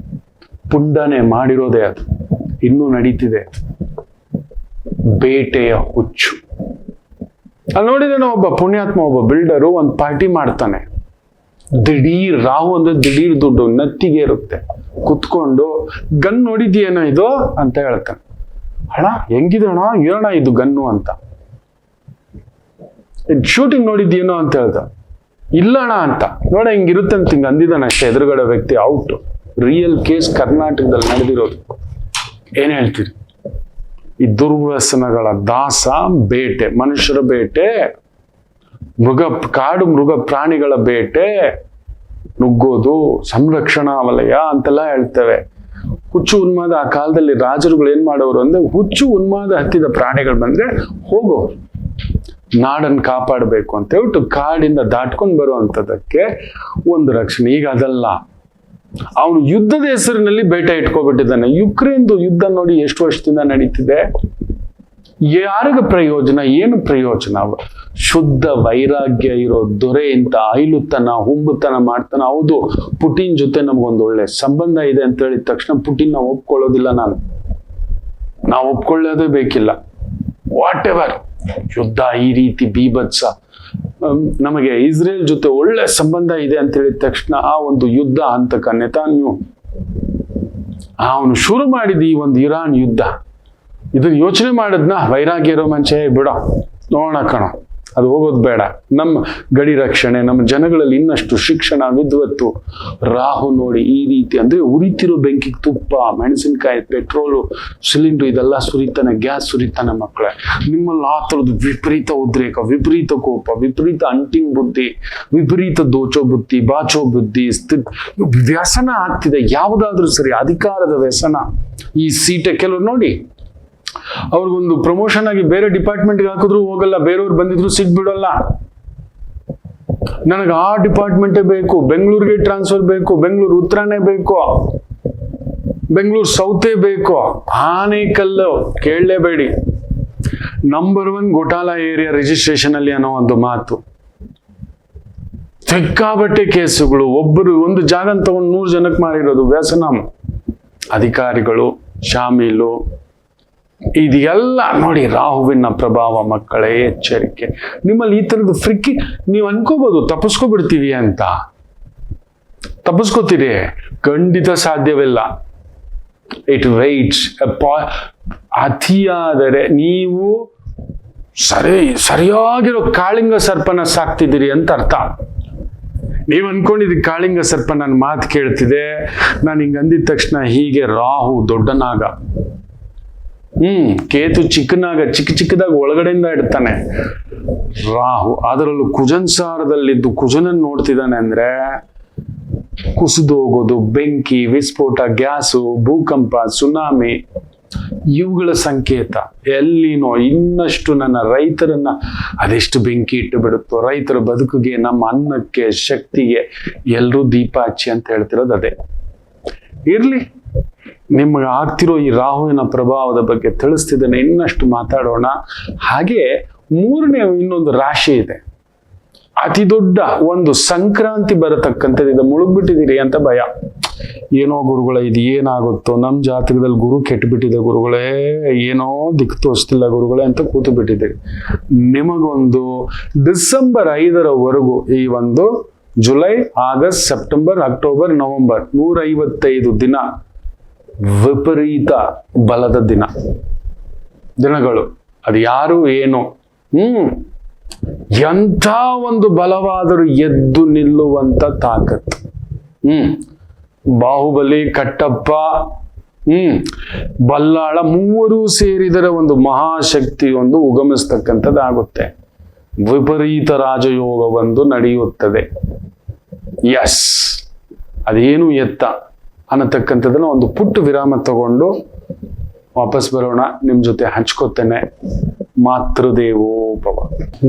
ಪುಂಡಾನೆ ಮಾಡಿರೋದೇ ಅದು. ಇನ್ನೂ ನಡೀತಿದೆ ಬೇಟೆಯ ಹುಚ್ಚು. ಅಲ್ಲಿ ನೋಡಿದೇನೋ ಒಬ್ಬ ಪುಣ್ಯಾತ್ಮ, ಒಬ್ಬ ಬಿಲ್ಡರು ಒಂದು ಪಾರ್ಟಿ ಮಾಡ್ತಾನೆ. ದಿಢೀರ್ ರಾಹು ಅಂದ್ರೆ ದಿಢೀರ್ ದುಡ್ಡು ನತ್ತಿಗೆ ಇರುತ್ತೆ. ಕುತ್ಕೊಂಡು ಗನ್ ನೋಡಿದ್ಯೇನೋ ಇದು ಅಂತ ಹೇಳ್ತಾನೆ. ಅಣ್ಣ ಹೆಂಗಿದೆ ಅಣ್ಣ, ಏನಣ್ಣ ಇದು ಗನ್ನು ಅಂತ. ಶೂಟಿಂಗ್ ನೋಡಿದ್ಯೇನೋ ಅಂತ ಹೇಳ್ದ. ಇಲ್ಲಣ್ಣ ಅಂತ. ನೋಡ ಹಿಂಗಿರುತ್ತೆ ಅಂತ ಹಿಂಗ ಅಂದಿದ್ದಾನೆ ಅಷ್ಟೇ. ಎದುರುಗಡೆ ವ್ಯಕ್ತಿ ಔಟ್. ರಿಯಲ್ ಕೇಸ್ ಕರ್ನಾಟಕದಲ್ಲಿ ನಡೆದಿರೋದು. ಏನ್ ಹೇಳ್ತೀರಿ? ಈ ದುರ್ವ್ಯಸನಗಳ ದಾಸ, ಬೇಟೆ, ಮನುಷ್ಯರ ಬೇಟೆ, ಕಾಡು ಮೃಗ ಪ್ರಾಣಿಗಳ ಬೇಟೆ, ನುಗ್ಗೋದು, ಸಂರಕ್ಷಣಾ ವಲಯ ಅಂತೆಲ್ಲ ಹೇಳ್ತೇವೆ. ಹುಚ್ಚು ಉನ್ಮಾದ, ಆ ಕಾಲದಲ್ಲಿ ರಾಜರುಗಳು ಏನ್ ಮಾಡೋರು ಅಂದ್ರೆ, ಹುಚ್ಚು ಉನ್ಮಾದ ಹತ್ತಿದ ಪ್ರಾಣಿಗಳು ಬಂದ್ರೆ ಹೋಗೋರು, ನಾಡನ್ನು ಕಾಪಾಡಬೇಕು ಅಂತ ಹೇಳ್ಬಿಟ್ಟು ಕಾಡಿಂದ ದಾಟ್ಕೊಂಡು ಬರುವಂತದಕ್ಕೆ ಒಂದು ರಕ್ಷಣೆ. ಈಗ ಅದಲ್ಲ. ಅವನು ಯುದ್ಧದ ಹೆಸರಿನಲ್ಲಿ ಬೇಟೆ ಇಟ್ಕೊಬಿಟ್ಟಿದ್ದಾನೆ. ಯುಕ್ರೇನ್ದು ಯುದ್ಧ ನೋಡಿ ಎಷ್ಟು ವರ್ಷದಿಂದ ನಡೀತಿದೆ. ಯಾರಿಗ ಪ್ರಯೋಜನ? ಏನು ಪ್ರಯೋಜನ? ಶುದ್ಧ ವೈರಾಗ್ಯ ಇರೋ ದೊರೆ ಇಂತ ಐಲುತನ, ಹುಂಬುತನ ಮಾಡ್ತಾನ. ಹೌದು, ಪುಟಿನ್ ಜೊತೆ ನಮ್ಗೊಂದು ಒಳ್ಳೆ ಸಂಬಂಧ ಇದೆ ಅಂತ ಹೇಳಿದ ತಕ್ಷಣ ಪುಟಿನ್ ನಾವು ಒಪ್ಕೊಳ್ಳೋದಿಲ್ಲ. ನಾವು ಒಪ್ಕೊಳ್ಳೋದೇ ಬೇಕಿಲ್ಲ. ವಾಟ್ ಎವರ್ ಯುದ್ಧ ಈ ರೀತಿ ಬೀಭತ್ಸ, ನಮಗೆ ಇಸ್ರೇಲ್ ಜೊತೆ ಒಳ್ಳೆ ಸಂಬಂಧ ಇದೆ ಅಂತ ಹೇಳಿದ ತಕ್ಷಣ ಆ ಒಂದು ಯುದ್ಧ ಹಂತಕ ನೆತಾನ್ಯು ಅವನು ಶುರು ಮಾಡಿದ ಈ ಒಂದು ಇರಾನ್ ಯುದ್ಧ, ಇದನ್ನ ಯೋಚನೆ ಮಾಡಿದ್ನ ವೈರಾಗ್ಯ ಇರೋ ಮಂಚೆ ಬಿಡ ನೋಡೋಣ ಕಣ, ಅದು ಹೋಗೋದು ಬೇಡ. ನಮ್ಮ ಗಡಿ ರಕ್ಷಣೆ, ನಮ್ಮ ಜನಗಳಲ್ಲಿ ಇನ್ನಷ್ಟು ಶಿಕ್ಷಣ, ವಿದ್ವತ್ತು. ರಾಹು ನೋಡಿ ಈ ರೀತಿ ಅಂದ್ರೆ ಉರಿತಿರೋ ಬೆಂಕಿಗೆ ತುಪ್ಪ, ಮೆಣಸಿನಕಾಯಿ, ಪೆಟ್ರೋಲು, ಸಿಲಿಂಡರ್ ಇದೆಲ್ಲ ಸುರಿತಾನೆ, ಗ್ಯಾಸ್ ಸುರಿತಾನೆ. ಮಕ್ಕಳೇ, ನಿಮ್ಮಲ್ಲಿ ಆ ಥರದ್ದು ವಿಪರೀತ ಉದ್ರೇಕ, ವಿಪರೀತ ಕೋಪ, ವಿಪರೀತ ಅಂಟಿಂಗ್ ಬುದ್ಧಿ, ವಿಪರೀತ ದೋಚೋ ಬುದ್ಧಿ, ಬಾಚೋ ಬುದ್ಧಿ, ವ್ಯಸನ ಆಗ್ತಿದೆ. ಯಾವುದಾದ್ರೂ ಸರಿ, ಅಧಿಕಾರದ ವ್ಯಸನ. ಈ ಸೀಟೆ ಕೆಲವರು ನೋಡಿ, ಅವ್ರಿಗೊಂದು ಪ್ರಮೋಷನ್ ಆಗಿ ಬೇರೆ ಡಿಪಾರ್ಟ್ಮೆಂಟ್ಗೆ ಹಾಕಿದ್ರು ಹೋಗಲ್ಲ, ಬೇರೆಯವ್ರು ಬಂದಿದ್ರು ಸಿಟ್ ಬಿಡೋಲ್ಲ. ನನಗೆ ಆ ಡಿಪಾರ್ಟ್ಮೆಂಟೇ ಬೇಕು, ಬೆಂಗಳೂರಿಗೆ ಟ್ರಾನ್ಸ್ಫರ್ ಬೇಕು, ಬೆಂಗಳೂರು ಉತ್ತರನೇ ಬೇಕು, ಬೆಂಗಳೂರು ಸೌತೇ ಬೇಕು. ಆನೇಕಲ್ಲು ಕೇಳಲೇಬೇಡಿ, ನಂಬರ್ 1 ಘೋಟಾಲ ಏರಿಯಾ ರಿಜಿಸ್ಟ್ರೇಷನ್ ಅಲ್ಲಿ ಅನ್ನೋ ಒಂದು ಮಾತು. ಸಿಕ್ಕಾಬಟ್ಟೆ ಕೇಸುಗಳು. ಒಬ್ಬರು ಒಂದು ಜಾಗ ತಗೊಂಡು 100 ಜನಕ್ಕೆ ಮಾರಿರೋದು. ವ್ಯಸನ, ಅಧಿಕಾರಿಗಳು ಶಾಮೀಲು. ಇದೆಲ್ಲ ನೋಡಿ ರಾಹುವಿನ ಪ್ರಭಾವ. ಮಕ್ಕಳೇ, ಎಚ್ಚರಿಕೆ. ನಿಮ್ಮಲ್ಲಿ ಈ ತರದ್ದು ಫ್ರಿಕ್ಕಿ ನೀವು ಅನ್ಕೋಬಹುದು ತಪ್ಪಿಸ್ಕೊಬಿಡ್ತೀವಿ ಅಂತ. ತಪ್ಪಿಸ್ಕೋತೀರಿ? ಖಂಡಿತ ಸಾಧ್ಯವಿಲ್ಲ. It weights. ಅತಿಯಾದರೆ ನೀವು ಸರಿಯಾಗಿರೋ ಕಾಳಿಂಗ ಸರ್ಪನ ಸಾಕ್ತಿದ್ದೀರಿ ಅಂತ ಅರ್ಥ. ನೀವು ಅನ್ಕೊಂಡಿದ್ರಿ ಕಾಳಿಂಗ ಸರ್ಪ ನನ್ನ ಮಾತು ಕೇಳ್ತಿದೆ, ನಾನು ಹಿಂಗೆ ಅಂದಿದ ತಕ್ಷಣ ಹೀಗೆ. ರಾಹು ದೊಡ್ಡ ನಾಗ, ಕೇತು ಚಿಕ್ಕನಾಗ, ಚಿಕ್ಕದಾಗ ಒಳಗಡೆಯಿಂದ ಇಡ್ತಾನೆ. ರಾಹು ಅದರಲ್ಲೂ ಕುಜನ್ ಸಾರದಲ್ಲಿದ್ದು ಕುಜನನ್ನು ನೋಡ್ತಿದ್ದಾನೆ ಅಂದ್ರೆ ಕುಸಿದೋಗೋದು, ಬೆಂಕಿ, ವಿಸ್ಫೋಟ, ಗ್ಯಾಸು, ಭೂಕಂಪ, ಸುನಾಮಿ ಇವುಗಳ ಸಂಕೇತ. ಎಲ್ಲಿನೋ ಇನ್ನಷ್ಟು ನನ್ನ ರೈತರನ್ನ ಅದೆಷ್ಟು ಬೆಂಕಿ ಇಟ್ಟು ಬಿಡುತ್ತೋ, ರೈತರ ಬದುಕಿಗೆ, ನಮ್ಮ ಅನ್ನಕ್ಕೆ, ಶಕ್ತಿಗೆ ಎಲ್ಲರೂ ದೀಪ ಹಚ್ಚಿ ಅಂತ ಹೇಳ್ತಿರೋದು ಅದೇ. ಇರ್ಲಿ, ನಿಮ್ಗೆ ಆಗ್ತಿರೋ ಈ ರಾಹುವಿನ ಪ್ರಭಾವದ ಬಗ್ಗೆ ತಿಳಿಸ್ತಿದ್ದೇನೆ, ಇನ್ನಷ್ಟು ಮಾತಾಡೋಣ. ಹಾಗೆ ಮೂರನೇ ಇನ್ನೊಂದು ರಾಶಿ ಇದೆ, ಅತಿ ದೊಡ್ಡ ಒಂದು ಸಂಕ್ರಾಂತಿ ಬರತಕ್ಕಂಥದ್ದು. ಇದು ಮುಳುಗ್ಬಿಟ್ಟಿದ್ದೀರಿ ಅಂತ ಭಯ. ಏನೋ ಗುರುಗಳೇ ಇದು ಏನಾಗುತ್ತೋ, ನಮ್ಮ ಜಾತಕದಲ್ಲಿ ಗುರು ಕೆಟ್ಟುಬಿಟ್ಟಿದೆ ಗುರುಗಳೇ, ಏನೋ ದಿಕ್ಕು ತೋರಿಸ್ತಿಲ್ಲ ಗುರುಗಳೇ ಅಂತ ಕೂತು ಬಿಟ್ಟಿದ್ದೀರಿ. ನಿಮಗೊಂದು ಡಿಸೆಂಬರ್ 5ರವರೆಗೂ, ಈ ಒಂದು July, August, September, October, November 155 ದಿನ ವಿಪರೀತ ಬಲದ ದಿನಗಳು. ಅದು ಯಾರು ಏನು ಎಂಥ ಒಂದು ಬಲವಾದರೂ ಎದ್ದು ನಿಲ್ಲುವಂತ ತಾಕತ್ತು. ಬಾಹುಬಲಿ, ಕಟ್ಟಪ್ಪ, ಬಲ್ಲಾಳ ಮೂವರು ಸೇರಿದರೆ ಒಂದು ಮಹಾಶಕ್ತಿ ಒಂದು ಉಗಮಿಸ್ತಕ್ಕಂಥದ್ದಾಗುತ್ತೆ. ವಿಪರೀತ ರಾಜಯೋಗ ಒಂದು ನಡೆಯುತ್ತದೆ. ಎಸ್, ಅದೇನು ಎತ್ತ ಅನ್ನತಕ್ಕಂಥದ್ದನ್ನ ಒಂದು ಪುಟ್ಟ ವಿರಾಮ ತಗೊಂಡು ವಾಪಸ್ ಬರೋಣ. ನಿಮ್ ಜೊತೆ ಹಂಚ್ಕೋತೇನೆ. ಮಾತೃದೇವೋಭವ.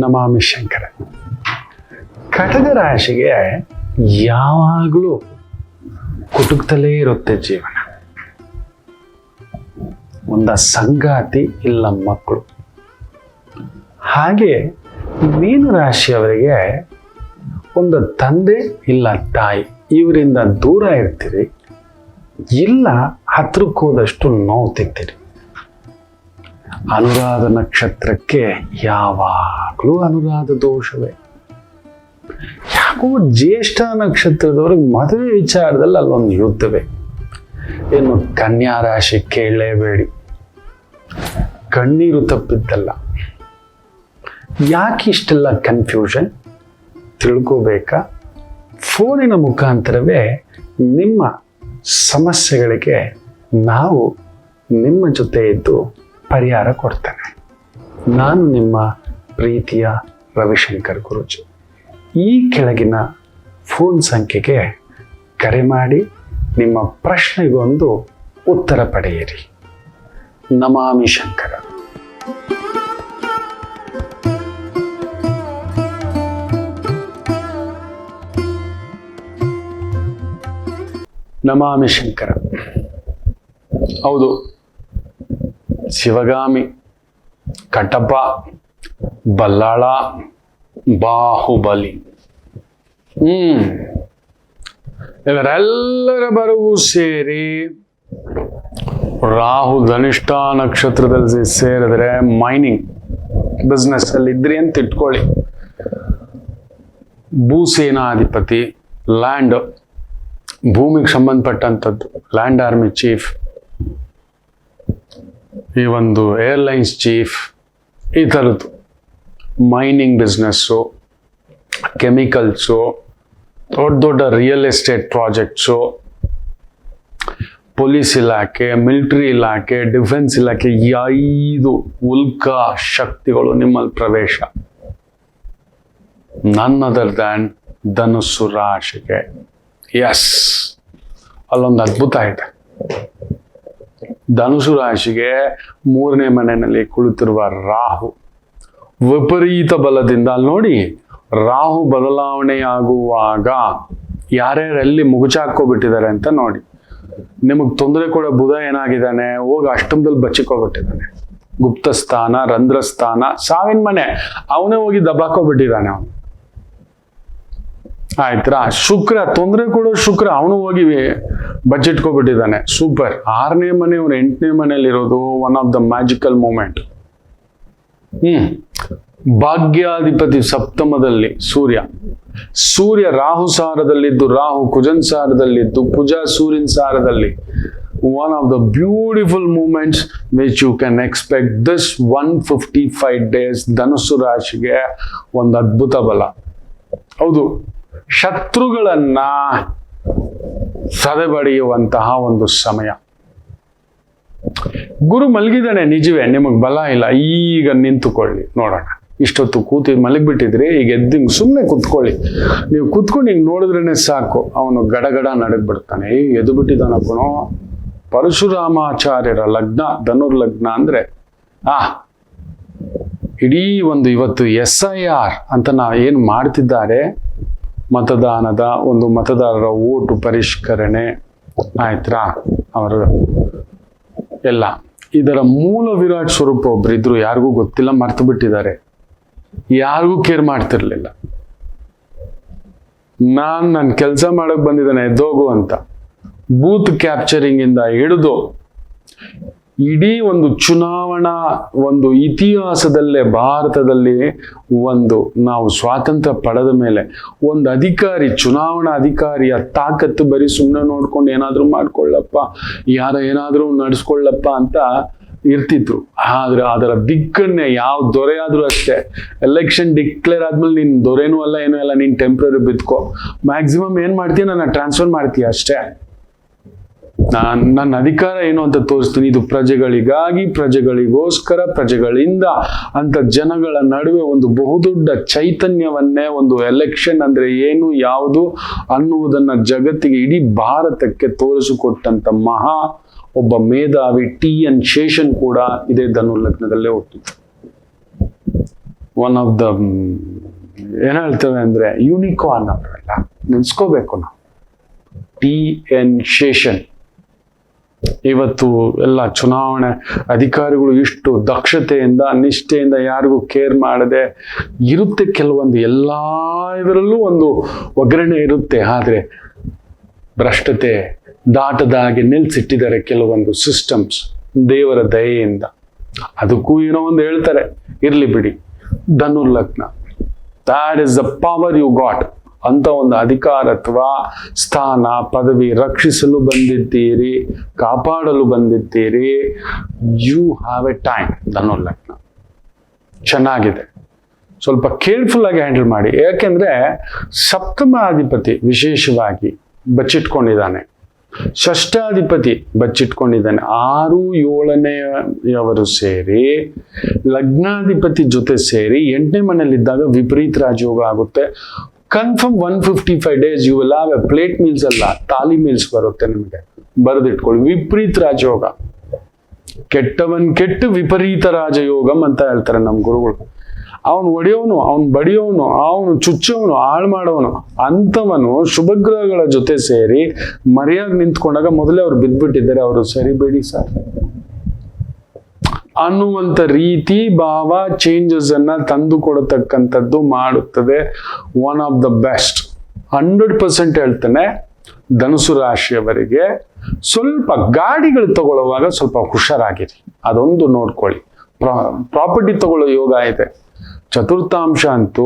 ನಮಾಮಿ ಶಂಕರ. ಕಟಕ ರಾಶಿಗೆ ಯಾವಾಗಲೂ ಕುಟುಕ್ತಲೇ ಇರುತ್ತೆ ಜೀವನ. ಒಂದ ಸಂಗಾತಿ ಇಲ್ಲ ಮಕ್ಕಳು. ಹಾಗೆ ಮೀನು ರಾಶಿಯವರಿಗೆ ಒಂದು ತಂದೆ ಇಲ್ಲ ತಾಯಿ, ಇವರಿಂದ ದೂರ ಇರ್ತೀರಿ, ಇಲ್ಲ ಹತ್ರಕ್ಕೆ ಹೋದಷ್ಟು ನೋವು ತಿಂತೀರಿ. ಅನುರಾಧ ನಕ್ಷತ್ರಕ್ಕೆ ಯಾವಾಗಲೂ ಅನುರಾಧ ದೋಷವೇ. ಯಾಕೋ ಜ್ಯೇಷ್ಠ ನಕ್ಷತ್ರದವ್ರಿಗೆ ಮದುವೆ ವಿಚಾರದಲ್ಲಿ ಅಲ್ಲೊಂದು ಯುದ್ಧವೇ. ಇನ್ನು ಕನ್ಯಾ ರಾಶಿ ಕೇಳಲೇಬೇಡಿ, ಕಣ್ಣೀರು ತಪ್ಪಿದ್ದಲ್ಲ. ಯಾಕೆ ಇಷ್ಟೆಲ್ಲ ಕನ್ಫ್ಯೂಷನ್ ತಿಳ್ಕೋಬೇಕಾ? ಫೋನಿನ ಮುಖಾಂತರವೇ ನಿಮ್ಮ ಸಮಸ್ಯೆಗಳಿಗೆ ನಾವು ನಿಮ್ಮ ಜೊತೆ ಇದ್ದು ಪರಿಹಾರ ಕೊಡ್ತೇನೆ. ನಾನು ನಿಮ್ಮ ಪ್ರೀತಿಯ ರವಿಶಂಕರ್ ಗುರೂಜಿ. ಈ ಕೆಳಗಿನ ಫೋನ್ ಸಂಖ್ಯೆಗೆ ಕರೆ ಮಾಡಿ ನಿಮ್ಮ ಪ್ರಶ್ನೆಗೊಂದು ಉತ್ತರ ಪಡೆಯಿರಿ. ನಮಾಮಿ ಶಂಕರ. ನಮಾಮಿ ಶಂಕರ. ಹೌದು, ಶಿವಗಾಮಿ, ಕಟ್ಟಪ್ಪ, ಬಲ್ಲಾಳ, ಬಾಹುಬಲಿ, ಇವರೆಲ್ಲರ ಬರವು ಸೇರಿ ರಾಹು ಧನಿಷ್ಠ ನಕ್ಷತ್ರದಲ್ಲಿ ಸೇರಿದ್ರೆ ಮೈನಿಂಗ್ ಬಿಸ್ನೆಸ್ ಅಲ್ಲಿ ಇದ್ರಿ ಅಂತ ಇಟ್ಕೊಳ್ಳಿ. ಭೂಸೇನಾಧಿಪತಿ, ಲ್ಯಾಂಡ್, ಭೂಮಿಗೆ ಸಂಬಂಧಪಟ್ಟಂಥದ್ದು, ಲ್ಯಾಂಡ್ ಆರ್ಮಿ ಚೀಫ್, ಈ ಒಂದು ಏರ್ಲೈನ್ಸ್ ಚೀಫ್, ಈ ಥರದ್ದು ಮೈನಿಂಗ್ ಬಿಸ್ನೆಸ್ಸು, ಕೆಮಿಕಲ್ಸು, ದೊಡ್ಡ ದೊಡ್ಡ ರಿಯಲ್ ಎಸ್ಟೇಟ್ ಪ್ರಾಜೆಕ್ಟ್ಸು, ಪೊಲೀಸ್ ಇಲಾಖೆ, ಮಿಲಿಟರಿ ಇಲಾಖೆ, ಡಿಫೆನ್ಸ್ ಇಲಾಖೆ, 5 ಉಲ್ಕಾ ಶಕ್ತಿಗಳು ನಿಮ್ಮಲ್ಲಿ ಪ್ರವೇಶ. ನನ್ ಅದರ್ ದ್ಯಾನ್ ಧನುಸ್ಸು ರಾಶಿಗೆ. ಎಸ್, ಅಲ್ಲೊಂದು ಅದ್ಭುತ ಇದೆ. ಧನುಸು ರಾಶಿಗೆ 3ನೇ ಮನೆಯಲ್ಲಿ ಕುಳಿತಿರುವ ರಾಹು ವಿಪರೀತ ಬಲದಿಂದ, ಅಲ್ಲಿ ನೋಡಿ, ರಾಹು ಬದಲಾವಣೆಯಾಗುವಾಗ ಯಾರ್ಯಾರೆಲ್ಲಿ ಮುಗುಚಾಕೋಬಿಟ್ಟಿದ್ದಾರೆ ಅಂತ ನೋಡಿ. ನಿಮಗೆ ತೊಂದರೆ ಕೊಡೋ ಬುಧ ಏನಾಗಿದ್ದಾನೆ, ಹೋಗಿ ಅಷ್ಟಮದಲ್ಲಿ ಬಚ್ಚಿಕೋಬಿಟ್ಟಿದ್ದಾನೆ. ಗುಪ್ತಸ್ಥಾನ, ರಂಧ್ರಸ್ಥಾನ, ಸಾವಿನ ಮನೆ, ಅವನೇ ಹೋಗಿ ದಬಾಕೋಬಿಟ್ಟಿದ್ದಾನೆ ಅವನು. ಆಯ್ತಾ? ಶುಕ್ರ, ತೊಂದರೆ ಕೊಡೋ ಶುಕ್ರ, ಅವನು ಹೋಗಿ ಬಚ್ಚಿಟ್ಕೋಬಿಟ್ಟಿದ್ದಾನೆ. ಸೂಪರ್. 6ನೇ ಮನೆ, ಅವ್ರು 8ನೇ ಮನೆಯಲ್ಲಿರೋದು one of the magical moment. ಭಾಗ್ಯಾಧಿಪತಿ ಸಪ್ತಮದಲ್ಲಿ ಸೂರ್ಯ. ಸೂರ್ಯ ರಾಹು ಸಾರದಲ್ಲಿದ್ದು, ರಾಹು ಕುಜನ್ ಸಾರದಲ್ಲಿದ್ದು, ಕುಜ ಸೂರ್ಯನ ಸಾರದಲ್ಲಿ one of the beautiful moments which you can expect this 155 days ಧನುಸ್ಸು ರಾಶಿಗೆ ಒಂದು ಅದ್ಭುತ ಬಲ. ಹೌದು, ಶತ್ರುಗಳನ್ನ ಸದೆಬಡಿಯುವಂತಹ ಒಂದು ಸಮಯ. ಗುರು ಮಲಗಿದಾನೆ ನಿಜವೇ, ನಿಮಗೆ ಬಲ ಇಲ್ಲ, ಈಗ ನಿಂತುಕೊಳ್ಳಿ ನೋಡೋಣ. ಇಷ್ಟೊತ್ತು ಕೂತಿ ಮಲಗಿಬಿಟ್ಟಿದ್ರಿ, ಈಗ ಎದ್ದಿಂಗ್ ಸುಮ್ಮನೆ ಕುತ್ಕೊಳ್ಳಿ. ನೀವು ಕುತ್ಕೊಂಡು ಹಿಂಗೆ ನೋಡಿದ್ರೇನೆ ಸಾಕು, ಅವನು ಗಡಗಡ ನಡಗ್ಬಿಡ್ತಾನೆ. ಎದ್ದು ಬಿಟ್ಟಿದ್ದಾನಪ್ಪನೋ. ಪರಶುರಾಮಾಚಾರ್ಯರ ಲಗ್ನ ಧನುರ್ಲಗ್ನ ಅಂದ್ರೆ ಇಡೀ ಒಂದು ಇವತ್ತು SIR ಅಂತ ಏನು ಮಾಡ್ತಿದ್ದಾರೆ, ಮತದಾನದ ಒಂದು ಮತದಾರರ ಓಟು ಪರಿಷ್ಕರಣೆ ಆಯ್ತಾ, ಅವರು ಎಲ್ಲ ಇದರ ಮೂಲ ವಿರಾಟ್ ಸ್ವರೂಪ ಒಬ್ರಿದ್ರು, ಯಾರಿಗೂ ಗೊತ್ತಿಲ್ಲ, ಮರ್ತು ಬಿಟ್ಟಿದ್ದಾರೆ, ಯಾರಿಗೂ ಕೇರ್ ಮಾಡ್ತಿರ್ಲಿಲ್ಲ. ನನ್ನ ಕೆಲಸ ಮಾಡಕ್ ಬಂದಿದ್ದಾನೆ ಎದ್ದೋಗು ಅಂತ. ಬೂತ್ ಕ್ಯಾಪ್ಚರಿಂಗ್ ಇಂದ ಹಿಡಿದು ಇಡೀ ಒಂದು ಚುನಾವಣಾ ಒಂದು ಇತಿಹಾಸದಲ್ಲೇ ಭಾರತದಲ್ಲಿ ಒಂದು ನಾವು ಸ್ವಾತಂತ್ರ್ಯ ಪಡೆದ ಮೇಲೆ ಒಂದು ಅಧಿಕಾರಿ, ಚುನಾವಣಾ ಅಧಿಕಾರಿಯ ತಾಕತ್ತು ಬರೀ ಸುಮ್ಮನೆ ನೋಡ್ಕೊಂಡು ಏನಾದ್ರೂ ಮಾಡ್ಕೊಳ್ಳಪ್ಪ, ಯಾರ ಏನಾದ್ರೂ ನಡೆಸ್ಕೊಳ್ಳಪ್ಪ ಅಂತ ಇರ್ತಿದ್ರು. ಆದ್ರೆ ಅದರ ದಿಕ್ಕನ್ನೇ ಯಾವ ದೊರೆ ಆದ್ರೂ ಅಷ್ಟೇ, ಎಲೆಕ್ಷನ್ ಡಿಕ್ಲೇರ್ ಆದ್ಮೇಲೆ ನೀನ್ ದೊರೆನೂ ಅಲ್ಲ ಏನೂ ಅಲ್ಲ, ನೀನ್ ಟೆಂಪ್ರರಿ ಬಿದ್ಕೋ, ಮ್ಯಾಕ್ಸಿಮಮ್ ಏನ್ ಮಾಡ್ತೀಯ, ನನ್ನ ಟ್ರಾನ್ಸ್ಫರ್ ಮಾಡ್ತೀಯ ಅಷ್ಟೇ. ನನ್ನ ಅಧಿಕಾರ ಏನು ಅಂತ ತೋರಿಸ್ತೀನಿ, ಇದು ಪ್ರಜೆಗಳಿಗಾಗಿ, ಪ್ರಜೆಗಳಿಗೋಸ್ಕರ, ಪ್ರಜೆಗಳಿಂದ ಅಂತ ಜನಗಳ ನಡುವೆ ಒಂದು ಬಹುದೊಡ್ಡ ಚೈತನ್ಯವನ್ನೇ, ಒಂದು ಎಲೆಕ್ಷನ್ ಅಂದ್ರೆ ಏನು, ಯಾವುದು ಅನ್ನುವುದನ್ನ ಜಗತ್ತಿಗೆ, ಇಡೀ ಭಾರತಕ್ಕೆ ತೋರಿಸಿಕೊಟ್ಟಂತ ಮಹಾ ಒಬ್ಬ ಮೇಧಾವಿ TN ಶೇಷನ್ ಕೂಡ ಇದೇ ಧನುರ್ಲಗ್ನದಲ್ಲೇ ಹುಟ್ಟಿದ್ರು. ಒನ್ ಆಫ್ ದ ಏನ್ ಹೇಳ್ತೇವೆ ಅಂದ್ರೆ ಯೂನಿಕಾರ್ನ್ ಅವರೆಲ್ಲ ನೆನ್ಸ್ಕೋಬೇಕು ನಾವು. TN ಶೇಷನ್ ಇವತ್ತು ಎಲ್ಲ ಚುನಾವಣೆ ಅಧಿಕಾರಿಗಳು ಇಷ್ಟು ದಕ್ಷತೆಯಿಂದ ನಿಷ್ಠೆಯಿಂದ ಯಾರಿಗೂ ಕೇರ್ ಮಾಡದೆ ಇರುತ್ತೆ. ಕೆಲವೊಂದು ಎಲ್ಲಾ ಇದರಲ್ಲೂ ಒಂದು ಒಗ್ಗರಣೆ ಇರುತ್ತೆ, ಆದ್ರೆ ಭ್ರಷ್ಟತೆ ದಾಟದ ಹಾಗೆ ನಿಲ್ಸಿಟ್ಟಿದ್ದಾರೆ ಕೆಲವೊಂದು ಸಿಸ್ಟಮ್ಸ್ ದೇವರ ದಯೆಯಿಂದ. ಅದಕ್ಕೂ ಏನೋ ಒಂದು ಹೇಳ್ತಾರೆ, ಇರ್ಲಿ ಬಿಡಿ. ಧನುರ್ಲಗ್ನ, that is the power you got ಅಂತ ಒಂದು ಅಧಿಕಾರತ್ವ, ಸ್ಥಾನ, ಪದವಿ ರಕ್ಷಿಸಲು ಬಂದಿದ್ದೀರಿ, ಕಾಪಾಡಲು ಬಂದಿದ್ದೀರಿ. You have a time. ಧನುರ್ಲಗ್ನ ಚೆನ್ನಾಗಿದೆ, ಸ್ವಲ್ಪ ಕೇರ್ಫುಲ್ ಆಗಿ ಹ್ಯಾಂಡಲ್ ಮಾಡಿ. ಯಾಕೆಂದ್ರೆ ಸಪ್ತಮಾಧಿಪತಿ ವಿಶೇಷವಾಗಿ ಬಚ್ಚಿಟ್ಕೊಂಡಿದ್ದಾನೆ, ಷಷ್ಠಾಧಿಪತಿ ಬಚ್ಚಿಟ್ಕೊಂಡಿದ್ದಾನೆ, 6, 7ನೇಯವರು ಸೇರಿ ಲಗ್ನಾಧಿಪತಿ ಜೊತೆ ಸೇರಿ 8ನೇ ಮನೆಯಲ್ಲಿದ್ದಾಗ ವಿಪರೀತ ರಾಜಯೋಗ ಆಗುತ್ತೆ. Confirm 155 days you will have a plate meals ಅಲ್ಲ, ತಾಲಿ ಮೀಲ್ಸ್ ಬರುತ್ತೆ ನಿಮಗೆ, ಬರೆದಿಟ್ಕೊಳ್ಳಿ. ವಿಪರೀತ ರಾಜಯೋಗ, ಕೆಟ್ಟವನ್ ಕೆಟ್ಟು ವಿಪರೀತ ರಾಜಯೋಗಂ ಅಂತ ಹೇಳ್ತಾರೆ ನಮ್ಮ ಗುರುಗಳು. ಅವನು ಒಡೆಯೋನು, ಅವನು ಬಡಿಯೋನು, ಅವನು ಚುಚ್ಚೋನು, ಹಾಳು ಮಾಡೋನು ಅಂತವನು ಶುಭಗ್ರಹಗಳ ಜೊತೆ ಸೇರಿ ಮರೆಯಾಗಿ ನಿಂತ್ಕೊಂಡಾಗ ಮೊದಲೇ ಅವ್ರು ಬಿದ್ದ್ಬಿಟ್ಟಿದ್ದಾರೆ, ಅವರು ಸರಿಬೇಡಿ ಸರ್ ಅನ್ನುವಂಥ ರೀತಿ ಭಾವ ಚೇಂಜಸ್ ಅನ್ನ ತಂದು ಕೊಡತಕ್ಕಂಥದ್ದು ಮಾಡುತ್ತದೆ. ಒನ್ ಆಫ್ ದ ಬೆಸ್ಟ್ 100% ಹೇಳ್ತಾನೆ. ಧನುಸು ರಾಶಿಯವರಿಗೆ ಸ್ವಲ್ಪ ಗಾಡಿಗಳು ತಗೊಳ್ಳುವಾಗ ಸ್ವಲ್ಪ ಹುಷಾರಾಗಿರಿ, ಅದೊಂದು ನೋಡ್ಕೊಳ್ಳಿ. ಪ್ರಾಪರ್ಟಿ ತಗೊಳ್ಳೋ ಯೋಗ ಇದೆ. ಚತುರ್ಥಾಂಶ ಅಂತೂ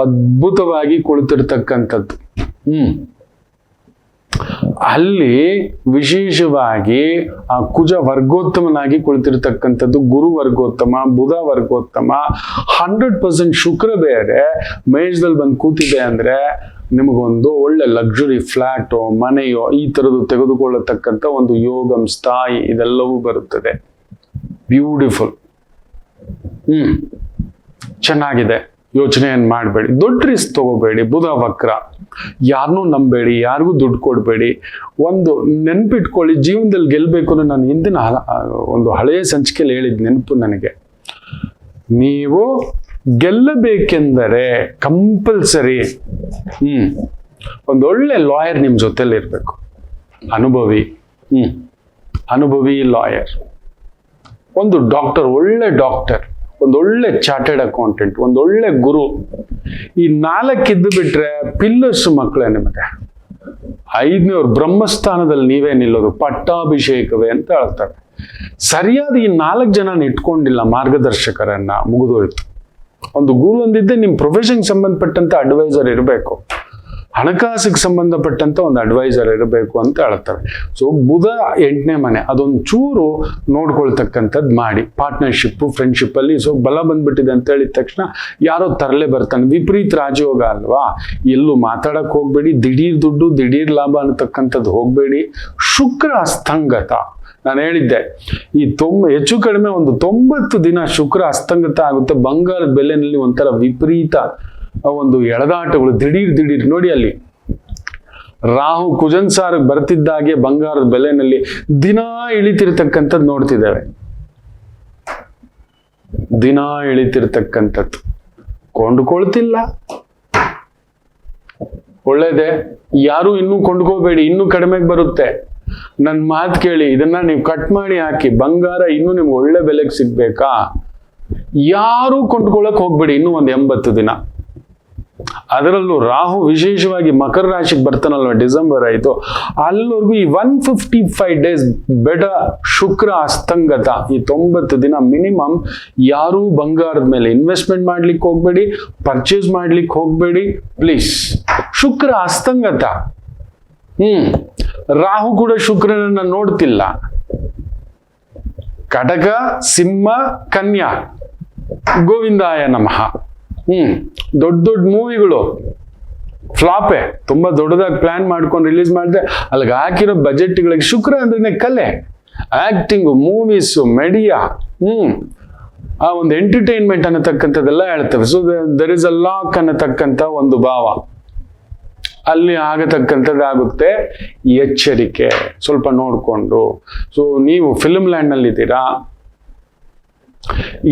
ಅದ್ಭುತವಾಗಿ ಕುಳಿತಿರ್ತಕ್ಕಂಥದ್ದು. ಅಲ್ಲಿ ವಿಶೇಷವಾಗಿ ಆ ಕುಜ ವರ್ಗೋತ್ತಮನಾಗಿ ಕುಳಿತಿರ್ತಕ್ಕಂಥದ್ದು, ಗುರು ವರ್ಗೋತ್ತಮ, ಬುಧ ವರ್ಗೋತ್ತಮ, 100% ಶುಕ್ರ ಬೇರೆ ಮೇಷದಲ್ಲಿ ಬಂದು ಕೂತಿದೆ ಅಂದ್ರೆ ನಿಮಗೊಂದು ಒಳ್ಳೆ ಲಕ್ಸುರಿ ಫ್ಲಾಟೋ ಮನೆಯೋ ಈ ತರದ್ದು ತೆಗೆದುಕೊಳ್ಳತಕ್ಕಂಥ ಒಂದು ಯೋಗಂ ಸ್ಥಾಯಿ ಇದೆಲ್ಲವೂ ಬರುತ್ತದೆ. ಬ್ಯೂಟಿಫುಲ್. ಚೆನ್ನಾಗಿದೆ. ಯೋಚನೆಯನ್ನು ಮಾಡಬೇಡಿ, ದೊಡ್ಡ ರಿಸ್ಕ್ ತಗೋಬೇಡಿ. ಬುಧ ವಕ್ರ, ಯಾರನ್ನೂ ನಂಬೇಡಿ, ಯಾರಿಗೂ ದುಡ್ಡು ಕೊಡಬೇಡಿ. ಒಂದು ನೆನ್ಪಿಟ್ಕೊಳ್ಳಿ, ಜೀವನದಲ್ಲಿ ಗೆಲ್ಬೇಕು ಅನ್ನೋ ನಾನು ಹಿಂದಿನ ಒಂದು ಹಳೆಯ ಸಂಚಿಕೆಯಲ್ಲಿ ಹೇಳಿದ ನೆನಪು ನನಗೆ. ನೀವು ಗೆಲ್ಲಬೇಕೆಂದರೆ ಕಂಪಲ್ಸರಿ ಒಂದೊಳ್ಳೆ ಲಾಯರ್ ನಿಮ್ಮ ಜೊತೆಲಿ ಇರಬೇಕು. ಅನುಭವಿ ಲಾಯರ್, ಒಂದು ಡಾಕ್ಟರ್, ಒಳ್ಳೆ ಡಾಕ್ಟರ್, ಒಂದೊಳ್ಳೆ ಚಾರ್ಟೆಡ್ ಅಕೌಂಟೆಂಟ್, ಒಂದೊಳ್ಳೆ ಗುರು. ಈ 4 ಇದ್ದು ಬಿಟ್ರೆ ಪಿಲ್ಲರ್ಸ್ ಮಕ್ಕಳೇ ನಿಮಗೆ. 5ನೇವ್ರು ಬ್ರಹ್ಮಸ್ಥಾನದಲ್ಲಿ ನೀವೇ ನಿಲ್ಲೋದು, ಪಟ್ಟಾಭಿಷೇಕವೇ ಅಂತ ಹೇಳ್ತಾರೆ. ಸರಿಯಾದ ಈ 4 ಜನ ಇಟ್ಕೊಂಡಿಲ್ಲ ಮಾರ್ಗದರ್ಶಕರನ್ನ, ಮುಗಿದೋಯ್ತು. ಒಂದು ಗುರು ಒಂದಿದ್ದೆ, ನಿಮ್ಮ ಪ್ರೊಫೆಷನ್ ಸಂಬಂಧಪಟ್ಟಂತ ಅಡ್ವೈಸರ್ ಇರಬೇಕು. ಹಣಕಾಸಿಗೆ ಸಂಬಂಧಪಟ್ಟಂತ ಒಂದು ಅಡ್ವೈಸರ್ ಇರಬೇಕು ಅಂತ ಹೇಳ್ತವೆ. ಸೊ ಬುಧ 8ನೇ ಮನೆ, ಅದೊಂದು ಚೂರು ನೋಡ್ಕೊಳ್ತಕ್ಕಂಥದ್ದು ಮಾಡಿ. ಪಾರ್ಟ್ನರ್ಶಿಪ್, ಫ್ರೆಂಡ್ಶಿಪ್ ಅಲ್ಲಿ ಸೊ ಬಲ ಬಂದ್ಬಿಟ್ಟಿದೆ ಅಂತ ಹೇಳಿದ ತಕ್ಷಣ ಯಾರೋ ತರಲೆ ಬರ್ತಾನೆ. ವಿಪರೀತ ರಾಜಯೋಗ ಅಲ್ವಾ, ಎಲ್ಲೂ ಮಾತಾಡಕ್ ಹೋಗ್ಬೇಡಿ. ದಿಢೀರ್ ದುಡ್ಡು ದಿಢೀರ್ ಲಾಭ ಅನ್ನತಕ್ಕಂಥದ್ದು ಹೋಗ್ಬೇಡಿ. ಶುಕ್ರ ಅಸ್ತಂಗತ, ನಾನು ಹೇಳಿದ್ದೆ ಈ ಹೆಚ್ಚು ಕಡಿಮೆ ಒಂದು 90 ದಿನ ಶುಕ್ರ ಅಸ್ತಂಗತ ಆಗುತ್ತೆ. ಬಂಗಾರದ ಬೆಲೆನಲ್ಲಿ ಒಂಥರ ವಿಪರೀತ ಒಂದು ಎಳೆದಾಟಗಳು, ದಿಢೀರ್ ನೋಡಿ. ಅಲ್ಲಿ ರಾಹು ಕುಜನ್ ಸಾರ್ ಬರ್ತಿದ್ದಾಗೆ ಬಂಗಾರದ ಬೆಲೆನಲ್ಲಿ ದಿನಾ ಇಳಿತಿರ್ತಕ್ಕಂಥದ್ದು ನೋಡ್ತಿದ್ದೇವೆ. ದಿನಾ ಇಳಿತಿರ್ತಕ್ಕಂಥದ್ದು ಕೊಂಡ್ಕೊಳ್ತಿಲ್ಲ, ಒಳ್ಳೇದೇ. ಯಾರು ಇನ್ನೂ ಕೊಂಡ್ಕೋಬೇಡಿ, ಇನ್ನೂ ಕಡಿಮೆಗೆ ಬರುತ್ತೆ. ನನ್ನ ಮಾತು ಕೇಳಿ, ಇದನ್ನ ನೀವು ಕಟ್ ಮಾಡಿ ಹಾಕಿ. ಬಂಗಾರ ಇನ್ನೂ ನಿಮ್ಗೆ ಒಳ್ಳೆ ಬೆಲೆಗೆ ಸಿಗ್ಬೇಕಾ? ಯಾರು ಕೊಂಡ್ಕೊಳ್ಳಕ್ ಹೋಗ್ಬೇಡಿ ಇನ್ನೂ ಒಂದು 80 ದಿನ. ಅದರಲ್ಲೂ ರಾಹು ವಿಶೇಷವಾಗಿ ಮಕರ ರಾಶಿಗೆ ಬರ್ತಾನಲ್ವ ಡಿಸೆಂಬರ್ 5, ಅಲ್ಲಿವರೆಗೂ ಈ 155 ಡೇಸ್ ಬೆಡ ಶುಕ್ರ ಅಸ್ತಂಗತ, ಈ 90 ದಿನ ಮಿನಿಮಮ್ ಯಾರೂ ಬಂಗಾರದ ಮೇಲೆ ಇನ್ವೆಸ್ಟ್ಮೆಂಟ್ ಮಾಡ್ಲಿಕ್ಕೆ ಹೋಗ್ಬೇಡಿ, ಪರ್ಚೇಸ್ ಮಾಡ್ಲಿಕ್ಕೆ ಹೋಗ್ಬೇಡಿ ಪ್ಲೀಸ್. ಶುಕ್ರ ಅಸ್ತಂಗತ. ರಾಹು ಕೂಡ ಶುಕ್ರನನ್ನ ನೋಡ್ತಿಲ್ಲ. ಕಟಕ, ಸಿಂಹ, ಕನ್ಯಾ, ಗೋವಿಂದಾಯ ನಮಃ. ದೊಡ್ಡ ಮೂವಿಗಳು ಫ್ಲಾಪೆ, ತುಂಬಾ ದೊಡ್ಡದಾಗಿ ಪ್ಲಾನ್ ಮಾಡ್ಕೊಂಡು ರಿಲೀಸ್ ಮಾಡಿದ್ರೆ ಅಲ್ಲಿಗೆ ಹಾಕಿರೋ ಬಜೆಟ್ಗಳಿಗೆ. ಶುಕ್ರ ಅಂದ್ರೆ ಕಲೆ, ಆಕ್ಟಿಂಗ್, ಮೂವೀಸ್, ಮೆಡಿಯಾ, ಆ ಒಂದು ಎಂಟರ್ಟೈನ್ಮೆಂಟ್ ಅನ್ನತಕ್ಕಂಥದ್ದೆಲ್ಲ ಹೇಳ್ತವೆ. So there is a lock ಅನ್ನತಕ್ಕಂಥ ಒಂದು ಭಾವ ಅಲ್ಲಿ ಆಗತಕ್ಕಂಥದ್ದಾಗುತ್ತೆ. ಎಚ್ಚರಿಕೆ, ಸ್ವಲ್ಪ ನೋಡಿಕೊಂಡು. ಸೊ ನೀವು ಫಿಲ್ಮ್ ಲ್ಯಾಂಡ್ ನಲ್ಲಿ ಇದ್ದೀರಾ,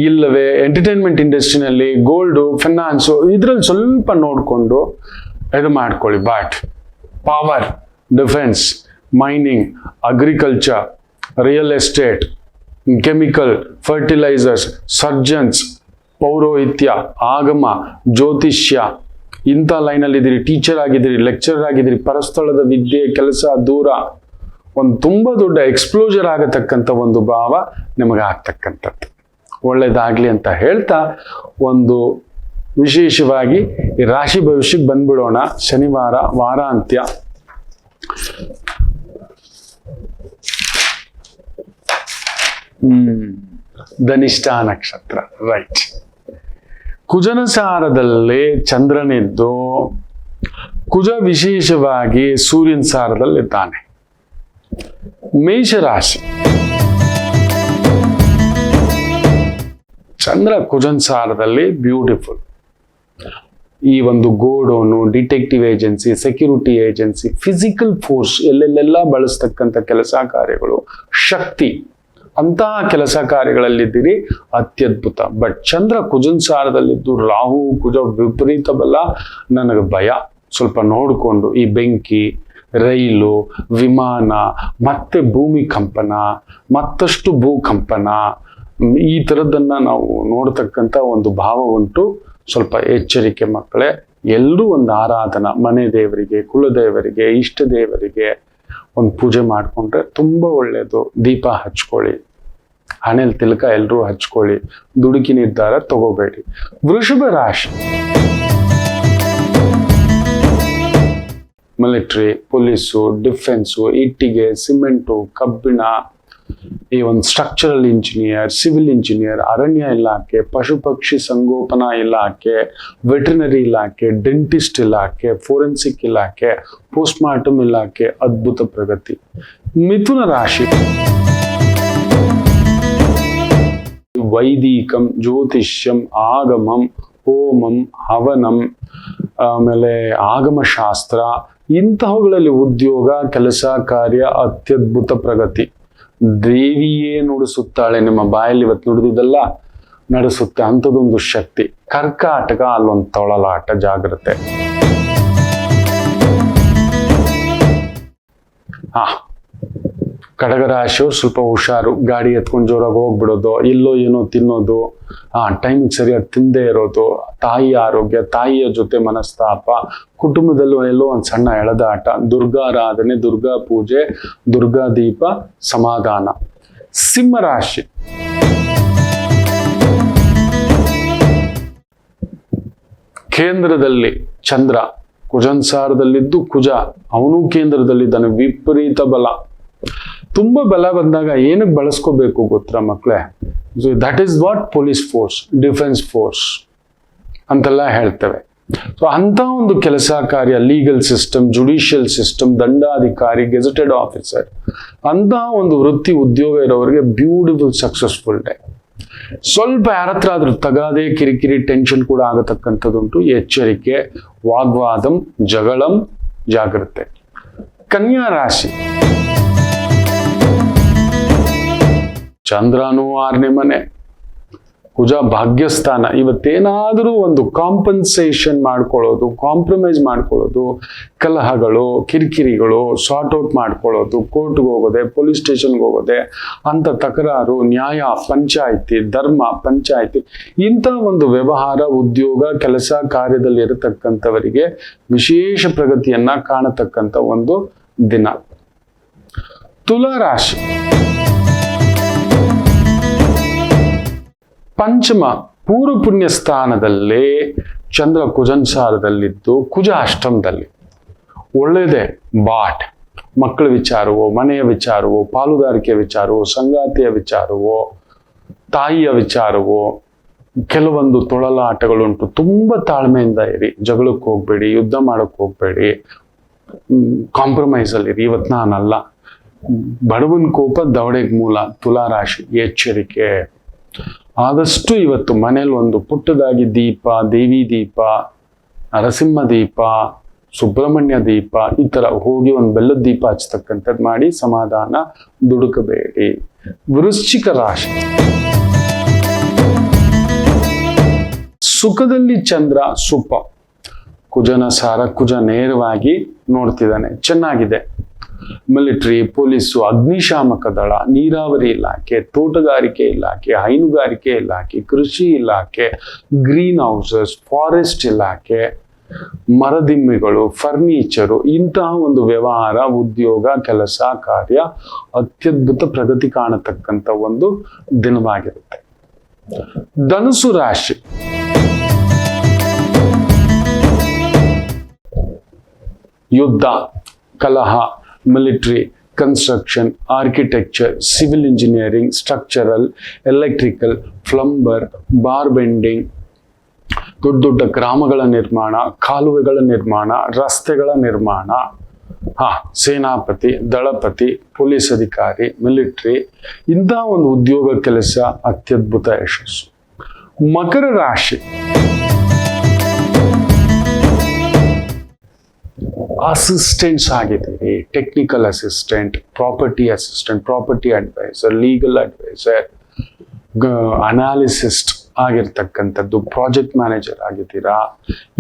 ಇಲ್ಲವೇ ಎಂಟರ್ಟೈನ್ಮೆಂಟ್ ಇಂಡಸ್ಟ್ರಿನಲ್ಲಿ, ಗೋಲ್ಡು, ಫೈನಾನ್ಸು, ಇದ್ರಲ್ಲಿ ಸ್ವಲ್ಪ ನೋಡಿಕೊಂಡು ಇದು ಮಾಡ್ಕೊಳ್ಳಿ. But power, defence, mining, agriculture, real estate, chemical, fertilizers, surgeons, ಪೌರೋಹಿತ್ಯ, ಆಗಮ, ಜ್ಯೋತಿಷ್ಯ, ಇಂಥ ಲೈನಲ್ಲಿ ಇದ್ದೀರಿ, ಟೀಚರ್ ಆಗಿದ್ದೀರಿ, ಲೆಕ್ಚರರ್ ಆಗಿದ್ದೀರಿ, ಪರಸ್ಥಳದ ವಿದ್ಯೆ, ಕೆಲಸ, ದೂರ, ಒಂದು ತುಂಬಾ ದೊಡ್ಡ ಎಕ್ಸ್ಪ್ಲೋಜರ್ ಆಗತಕ್ಕಂಥ ಒಂದು ಭಾವ ನಿಮಗೆ ಆಗ್ತಕ್ಕಂಥದ್ದು. ಒಳ್ಳೇದಾಗ್ಲಿ ಅಂತ ಹೇಳ್ತಾ ಒಂದು ವಿಶೇಷವಾಗಿ ಈ ರಾಶಿ ಭವಿಷ್ಯಕ್ಕೆ ಬಂದ್ಬಿಡೋಣ. ಶನಿವಾರ ವಾರಾಂತ್ಯ. ಧನಿಷ್ಠ ನಕ್ಷತ್ರ, ರೈಟ್. ಕುಜನ ಸಾರದಲ್ಲಿ ಚಂದ್ರನಿದ್ದು, ಕುಜ ವಿಶೇಷವಾಗಿ ಸೂರ್ಯನ ಸಾರದಲ್ಲಿದ್ದಾನೆ. ಮೇಷರಾಶಿ. ಚಂದ್ರ ಕುಜನ್ ಸಾರದಲ್ಲಿ ಬ್ಯೂಟಿಫುಲ್. ಈ ಒಂದು ಗೋಡೋನು, detective agency, security agency, physical force, ಎಲ್ಲೆಲ್ಲೆಲ್ಲ ಬಳಸ್ತಕ್ಕಂಥ ಕೆಲಸ ಕಾರ್ಯಗಳು, ಶಕ್ತಿ, ಅಂತಹ ಕೆಲಸ ಕಾರ್ಯಗಳಲ್ಲಿದ್ದೀರಿ, ಅತ್ಯದ್ಭುತ. ಬಟ್ ಚಂದ್ರ ಕುಜನ್ ಸಾರದಲ್ಲಿದ್ದು ರಾಹು ಕುಜ ವಿಪರೀತ ಬಲ, ನನಗೆ ಭಯ. ಸ್ವಲ್ಪ ನೋಡಿಕೊಂಡು ಈ ಬೆಂಕಿ, ರೈಲು, ವಿಮಾನ, ಮತ್ತೆ ಭೂಮಿ ಕಂಪನ, ಮತ್ತಷ್ಟು ಭೂಕಂಪನ, ಈ ಥರದ್ದನ್ನ ನಾವು ನೋಡ್ತಕ್ಕಂಥ ಒಂದು ಭಾವ ಉಂಟು. ಸ್ವಲ್ಪ ಎಚ್ಚರಿಕೆ ಮಕ್ಕಳೇ. ಎಲ್ಲರೂ ಒಂದು ಆರಾಧನಾ, ಮನೆ ದೇವರಿಗೆ, ಕುಲದೇವರಿಗೆ, ಇಷ್ಟ ದೇವರಿಗೆ ಒಂದು ಪೂಜೆ ಮಾಡಿಕೊಂಡ್ರೆ ತುಂಬ ಒಳ್ಳೆಯದು. ದೀಪ ಹಚ್ಕೊಳ್ಳಿ, ಹಣೆಲ್ ತಿಲಕ ಎಲ್ಲರೂ ಹಚ್ಕೊಳ್ಳಿ. ದುಡುಕಿ ನಿರ್ಧಾರ ತಗೋಬೇಡಿ. ವೃಷಭ ರಾಶಿ. ಮಿಲಿಟರಿ, ಪೊಲೀಸು, ಡಿಫೆನ್ಸು, ಇಟ್ಟಿಗೆ, ಸಿಮೆಂಟು, ಕಬ್ಬಿಣ, ಈ ಒಂದು ಸ್ಟ್ರಕ್ಚರಲ್ ಇಂಜಿನಿಯರ್, ಸಿವಿಲ್ ಇಂಜಿನಿಯರ್, ಅರಣ್ಯ ಇಲಾಖೆ, ಪಶು ಪಕ್ಷಿ ಸಂಗೋಪನಾ ಇಲಾಖೆ, ವೆಟರ್ನರಿ ಇಲಾಖೆ, ಡೆಂಟಿಸ್ಟ್ ಇಲಾಖೆ, ಫೋರೆನ್ಸಿಕ್ ಇಲಾಖೆ, ಪೋಸ್ಟ್ ಮಾರ್ಟಮ್ ಇಲಾಖೆ, ಅದ್ಭುತ ಪ್ರಗತಿ. ಮಿಥುನ ರಾಶಿ. ವೈದಿಕಂ, ಜ್ಯೋತಿಷ್ಯಂ, ಆಗಮಂ, ಹೋಮಂ, ಹವನಂ, ಆಮೇಲೆ ಆಗಮಶಾಸ್ತ್ರ, ಇಂತಹವುಗಳಲ್ಲಿ ಉದ್ಯೋಗ, ಕೆಲಸ ಕಾರ್ಯ, ಅತ್ಯದ್ಭುತ ಪ್ರಗತಿ. ದೇವಿಯೇ ನುಡಿಸುತ್ತಾಳೆ, ನಿಮ್ಮ ಬಾಯಲ್ಲಿ ಇವತ್ತು ನುಡಿದಿದ್ದೆಲ್ಲ ನಡೆಸುತ್ತೆ, ಅಂಥದ್ದೊಂದು ಶಕ್ತಿ. ಕರ್ಕಾಟಕ, ಅಲ್ಲೊಂದು ತೊಳಲಾಟ, ಜಾಗ್ರತೆ. ಕಡಗರಾಶಿಯವ್ರು ಸ್ವಲ್ಪ ಹುಷಾರು. ಗಾಡಿ ಎತ್ಕೊಂಡು ಜೋರಾಗಿ ಹೋಗ್ಬಿಡೋದು, ಎಲ್ಲೋ ಏನೋ ತಿನ್ನೋದು, ಟೈಮಿಗೆ ಸರಿಯಾಗಿ ತಿಂದೇ ಇರೋದು, ತಾಯಿ ಆರೋಗ್ಯ, ತಾಯಿಯ ಜೊತೆ ಮನಸ್ತಾಪ, ಕುಟುಂಬದಲ್ಲೂ ಎಲ್ಲೋ ಒಂದು ಸಣ್ಣ ಎಳೆದಾಟ, ದುರ್ಗಾರಾಧನೆ, ದುರ್ಗಾ ಪೂಜೆ, ದುರ್ಗಾ ದೀಪ, ಸಮಾಧಾನ. ಸಿಂಹರಾಶಿ. ಕೇಂದ್ರದಲ್ಲಿ ಚಂದ್ರ ಕುಜನ್ ಸಾರದಲ್ಲಿದ್ದು ಕುಜ, ಅವನು ಕೇಂದ್ರದಲ್ಲಿದ್ದಾನೆ. ವಿಪರೀತ ಬಲ. ತುಂಬಾ ಬಲ ಬಂದಾಗ ಏನಕ್ಕೆ ಬಳಸ್ಕೋಬೇಕು ಗೊತ್ತಾ ಮಕ್ಕಳೇ? That is what police force, defence force ಅಂತೆಲ್ಲ ಹೇಳ್ತೇವೆ. ಸೊ ಅಂತ ಒಂದು ಕೆಲಸ ಕಾರ್ಯ, ಲೀಗಲ್ ಸಿಸ್ಟಮ್, ಜುಡಿಷಿಯಲ್ ಸಿಸ್ಟಮ್, ದಂಡಾಧಿಕಾರಿ, ಗೆಜೆಟೆಡ್ ಆಫೀಸರ್, ಅಂತ ಒಂದು ವೃತ್ತಿ ಉದ್ಯೋಗ ಇರೋರಿಗೆ ಬ್ಯೂಟಿಫುಲ್ ಸಕ್ಸಸ್ಫುಲ್ ಡೇ. ಸ್ವಲ್ಪ ಯಾರ ಹತ್ರ ಆದ್ರೂ ತಗಾದೆ, ಕಿರಿಕಿರಿ, ಟೆನ್ಷನ್ ಕೂಡ ಆಗತಕ್ಕಂಥದ್ದುಂಟು. ಎಚ್ಚರಿಕೆ, ವಾಗ್ವಾದಂ, ಜಗಳಂ, ಜಾಗ್ರತೆ. ಕನ್ಯಾ ರಾಶಿ, ಚಂದ್ರನು 6ನೇ ಮನೆ, ಕುಜ ಭಾಗ್ಯಸ್ಥಾನ. ಇವತ್ತೇನಾದರೂ ಒಂದು ಕಾಂಪನ್ಸೇಷನ್ ಮಾಡ್ಕೊಳ್ಳೋದು, ಕಾಂಪ್ರಮೈಸ್ ಮಾಡ್ಕೊಳ್ಳೋದು, ಕಲಹಗಳು, ಕಿರಿಕಿರಿಗಳು, ಸಾರ್ಟ್ ಔಟ್ ಮಾಡ್ಕೊಳ್ಳೋದು, ಕೋರ್ಟ್ಗೆ ಹೋಗೋದೆ, ಪೊಲೀಸ್ ಸ್ಟೇಷನ್ಗೆ ಹೋಗೋದೆ, ಅಂತ ತಕರಾರು, ನ್ಯಾಯ, ಪಂಚಾಯಿತಿ, ಧರ್ಮ, ಪಂಚಾಯಿತಿ, ಇಂಥ ಒಂದು ವ್ಯವಹಾರ, ಉದ್ಯೋಗ, ಕೆಲಸ ಕಾರ್ಯದಲ್ಲಿ ಇರತಕ್ಕಂಥವರಿಗೆ ವಿಶೇಷ ಪ್ರಗತಿಯನ್ನ ಕಾಣತಕ್ಕಂಥ ಒಂದು ದಿನ. ತುಲಾ ರಾಶಿ, ಪಂಚಮ ಪೂರ್ವ ಪುಣ್ಯ ಸ್ಥಾನದಲ್ಲಿ ಚಂದ್ರ ಕುಜನ್ ಸಾರದಲ್ಲಿದ್ದು ಕುಜ ಅಷ್ಟಮದಲ್ಲಿ. ಒಳ್ಳೆಯದೇ. ಬಾಟ್ ಮಕ್ಕಳ ವಿಚಾರವೋ, ಮನೆಯ ವಿಚಾರವೋ, ಪಾಲುದಾರಿಕೆ ವಿಚಾರವೋ, ಸಂಗಾತಿಯ ವಿಚಾರವೋ, ತಾಯಿಯ ವಿಚಾರವೋ, ಕೆಲವೊಂದು ತೊಳಲಾಟಗಳುಂಟು. ತುಂಬಾ ತಾಳ್ಮೆಯಿಂದ ಇರಿ, ಜಗಳಕ್ಕೆ ಹೋಗ್ಬೇಡಿ, ಯುದ್ಧ ಮಾಡಕ್ ಹೋಗ್ಬೇಡಿ, ಕಾಂಪ್ರಮೈಸ್ ಅಲ್ಲಿರಿ. ಇವತ್ತು ನಾನಲ್ಲ, ಬಡವನ ಕೋಪ ದವಡೆಗೆ ಮೂಲ. ತುಲಾ ರಾಶಿ, ಎಚ್ಚರಿಕೆ. ಆದಷ್ಟು ಇವತ್ತು ಮನೇಲಿ ಒಂದು ಪುಟ್ಟದಾಗಿ ದೀಪ, ದೇವಿ ದೀಪ, ನರಸಿಂಹ ದೀಪ, ಸುಬ್ರಹ್ಮಣ್ಯ ದೀಪ, ಈ ತರ ಹೋಗಿ ಒಂದು ಬೆಲ್ಲದ ದೀಪ ಹಚ್ಚತಕ್ಕಂಥದ್ದು ಮಾಡಿ ಸಮಾಧಾನ ದುಡುಕಬೇಡಿ. ವೃಶ್ಚಿಕ ರಾಶಿ, ಸುಖದಲ್ಲಿ ಚಂದ್ರ ಸುಪ, ಕುಜನ ಸಾರ, ಕುಜ ನೇರವಾಗಿ ನೋಡ್ತಿದ್ದಾನೆ, ಚೆನ್ನಾಗಿದೆ. ಮಿಲಿಟರಿ, ಪೊಲೀಸು, ಅಗ್ನಿಶಾಮಕ ದಳ, ನೀರಾವರಿ ಇಲಾಖೆ, ತೋಟಗಾರಿಕೆ ಇಲಾಖೆ, ಹೈನುಗಾರಿಕೆ ಇಲಾಖೆ, ಕೃಷಿ ಇಲಾಖೆ, ಗ್ರೀನ್ ಹೌಸಸ್, ಫಾರೆಸ್ಟ್ ಇಲಾಖೆ, ಮರದಿಮ್ಮಿಗಳು, ಫರ್ನಿಚರು, ಇಂತಹ ಒಂದು ವ್ಯವಹಾರ, ಉದ್ಯೋಗ, ಕೆಲಸ ಕಾರ್ಯ ಅತ್ಯದ್ಭುತ ಪ್ರಗತಿ ಕಾಣತಕ್ಕಂಥ ಒಂದು ದಿನವಾಗಿರುತ್ತೆ. ಧನುಸು ರಾಶಿ, ಯುದ್ಧ, ಕಲಹ, military, construction, architecture, civil engineering, structural, electrical, plumber, bar bending, ದೊಡ್ಡ ದೊಡ್ಡ ಗ್ರಾಮಗಳ ನಿರ್ಮಾಣ, ಕಾಲುವೆಗಳ ನಿರ್ಮಾಣ, ರಸ್ತೆಗಳ ನಿರ್ಮಾಣ, ಸೇನಾಪತಿ, ದಳಪತಿ, ಪೊಲೀಸ್ ಅಧಿಕಾರಿ, ಮಿಲಿಟರಿ, ಇಂತಹ ಒಂದು ಉದ್ಯೋಗ ಕೆಲಸ ಅತ್ಯದ್ಭುತ ಯಶಸ್ಸು. ಮಕರ ರಾಶಿ, ಅಸಿಸ್ಟೆಂಟ್ಸ್ ಆಗಿದ್ದೀರಿ, technical assistant, property assistant, property adviser, legal adviser, analyst ಆಗಿರ್ತಕ್ಕಂಥದ್ದು, ಪ್ರಾಜೆಕ್ಟ್ ಮ್ಯಾನೇಜರ್ ಆಗಿದ್ದೀರಾ.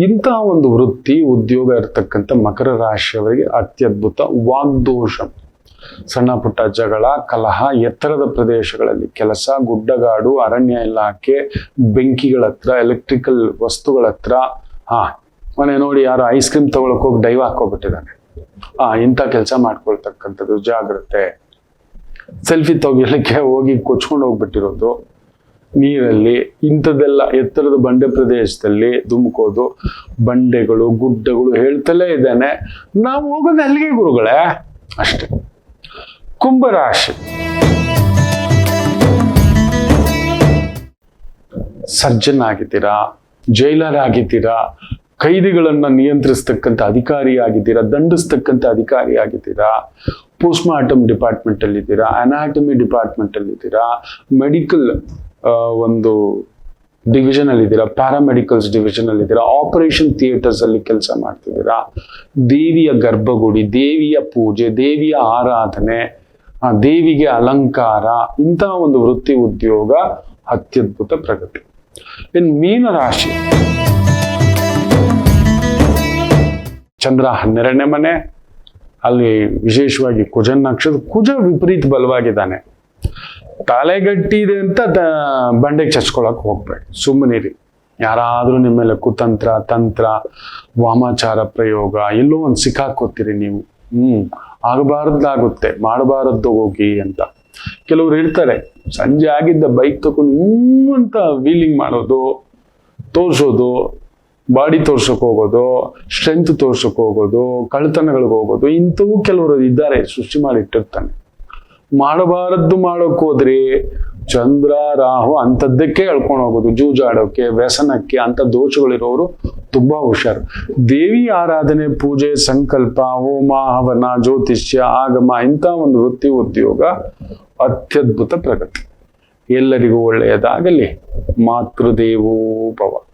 ಇಂತಹ ಒಂದು ವೃತ್ತಿ ಉದ್ಯೋಗ ಇರತಕ್ಕಂಥ ಮಕರ ರಾಶಿಯವರಿಗೆ ಅತ್ಯದ್ಭುತ. ವಾಗ್ದೋಷ, ಸಣ್ಣ ಪುಟ್ಟ ಜಗಳ, ಕಲಹ, ಎತ್ತರದ ಪ್ರದೇಶಗಳಲ್ಲಿ ಕೆಲಸ, ಗುಡ್ಡಗಾಡು, ಅರಣ್ಯ ಇಲಾಖೆ, ಬೆಂಕಿಗಳ ಹತ್ರ, ಎಲೆಕ್ಟ್ರಿಕಲ್ ವಸ್ತುಗಳ ಹತ್ರ. ಮನೆ ನೋಡಿ ಯಾರು ಐಸ್ ಕ್ರೀಮ್ ತಗೊಳಕ್ ಹೋಗಿ ಡೈವ್ ಹಾಕೋಬಿಟ್ಟಿದ್ದಾನೆ, ಇಂಥ ಕೆಲಸ ಮಾಡ್ಕೊಳ್ತಕ್ಕಂಥದ್ದು, ಜಾಗ್ರತೆ. ಸೆಲ್ಫಿ ತೆಗಿಲಿಕ್ಕೆ ಹೋಗಿ ಕೊಚ್ಕೊಂಡು ಹೋಗ್ಬಿಟ್ಟಿರೋದು ನೀರಲ್ಲಿ, ಇಂಥದ್ದೆಲ್ಲ ಎತ್ತರದ ಬಂಡೆ ಪ್ರದೇಶದಲ್ಲಿ ಧುಮುಕೋದು, ಬಂಡೆಗಳು, ಗುಡ್ಡಗಳು, ಹೇಳ್ತಲೇ ಇದ್ದಾನೆ. ನಾವು ಹೋಗೋದು ಅಲ್ಲಿಗೆ ಗುರುಗಳೇ, ಅಷ್ಟೇ. ಕುಂಭರಾಶಿ, ಸರ್ಜನ್ ಆಗಿದ್ದೀರಾ, ಜೈಲರ್ ಆಗಿದ್ದೀರಾ, ಕೈದಿಗಳನ್ನ ನಿಯಂತ್ರಿಸ್ತಕ್ಕಂಥ ಅಧಿಕಾರಿ ಆಗಿದ್ದೀರಾ, ದಂಡಿಸ್ತಕ್ಕಂಥ ಅಧಿಕಾರಿ ಆಗಿದ್ದೀರಾ, ಪೋಸ್ಟ್ ಮಾರ್ಟಮ್ ಡಿಪಾರ್ಟ್ಮೆಂಟ್ ಅಲ್ಲಿ ಇದ್ದೀರಾ, ಅನಾಟಮಿ ಡಿಪಾರ್ಟ್ಮೆಂಟ್ ಅಲ್ಲಿ ಇದ್ದೀರಾ, ಮೆಡಿಕಲ್ ಒಂದು ಡಿವಿಷನ್ ಅಲ್ಲಿ ಇದ್ದೀರಾ, ಪ್ಯಾರಾಮೆಡಿಕಲ್ಸ್ ಡಿವಿಷನ್ ಅಲ್ಲಿ ಇದ್ದೀರಾ, ಆಪರೇಷನ್ ಥಿಯೇಟರ್ಸ್ ಅಲ್ಲಿ ಕೆಲಸ ಮಾಡ್ತಿದ್ದೀರಾ, ದೇವಿಯ ಗರ್ಭಗುಡಿ, ದೇವಿಯ ಪೂಜೆ, ದೇವಿಯ ಆರಾಧನೆ, ದೇವಿಗೆ ಅಲಂಕಾರ, ಇಂತಹ ಒಂದು ವೃತ್ತಿ ಉದ್ಯೋಗ ಅತ್ಯದ್ಭುತ ಪ್ರಗತಿ. ಇನ್ನು ಮೀನರಾಶಿ, ಚಂದ್ರ 12ನೇ ಮನೆ, ಅಲ್ಲಿ ವಿಶೇಷವಾಗಿ ಕುಜನ್ ನಕ್ಷತ್ರ. ಕುಜ ವಿಪರೀತ ಬಲವಾಗಿದ್ದಾನೆ. ತಲೆಗಟ್ಟಿ ಇದೆ ಅಂತ ಬಂಡೆಗೆ ಚಚ್ಕೊಳಕ್ ಹೋಗ್ಬೇಡಿ, ಸುಮ್ಮನಿರಿ. ಯಾರಾದ್ರೂ ನಿಮ್ಮ ಮೇಲೆ ಕುತಂತ್ರ, ತಂತ್ರ, ವಾಮಾಚಾರ ಪ್ರಯೋಗ, ಎಲ್ಲೋ ಒಂದು ಸಿಕ್ಕಾಕೋತೀರಿ ನೀವು. ಆಗಬಾರ್ದಾಗುತ್ತೆ, ಮಾಡಬಾರದ್ದು ಹೋಗಿ ಅಂತ. ಕೆಲವ್ರು ಇರ್ತಾರೆ, ಸಂಜೆ ಆಗಿದ್ದ ಬೈಕ್ ತಗೊಂಡು ಅಂತ ವೀಲಿಂಗ್ ಮಾಡೋದು, ತೋರಿಸೋದು, ಬಾಡಿ ತೋರ್ಸಕ್ ಹೋಗೋದು, ಸ್ಟ್ರೆಂತ್ ತೋರ್ಸಕ್ ಹೋಗೋದು, ಕಳ್ತನಗಳಿಗೆ ಹೋಗೋದು, ಇಂಥವು ಕೆಲವರು ಇದ್ದಾರೆ, ಸೃಷ್ಟಿ ಮಾಡಿಟ್ಟಿರ್ತಾನೆ. ಮಾಡಬಾರದ್ದು ಮಾಡೋಕ್ ಹೋದ್ರೆ ಚಂದ್ರ ರಾಹು ಅಂಥದ್ದಕ್ಕೆ ಎಳ್ಕೊಂಡು ಹೋಗೋದು, ಜೂಜಾಡೋಕೆ, ವ್ಯಸನಕ್ಕೆ, ಅಂತ ದೋಷಗಳಿರೋರು ತುಂಬಾ ಹುಷಾರು. ದೇವಿ ಆರಾಧನೆ, ಪೂಜೆ, ಸಂಕಲ್ಪ, ಹೋಮ, ಹವನ, ಜ್ಯೋತಿಷ್ಯ, ಆಗಮ, ಇಂಥ ಒಂದು ವೃತ್ತಿ ಉದ್ಯೋಗ ಅತ್ಯದ್ಭುತ ಪ್ರಗತಿ. ಎಲ್ಲರಿಗೂ ಒಳ್ಳೆಯದಾಗಲಿ. ಮಾತೃದೇವೋ ಭವ.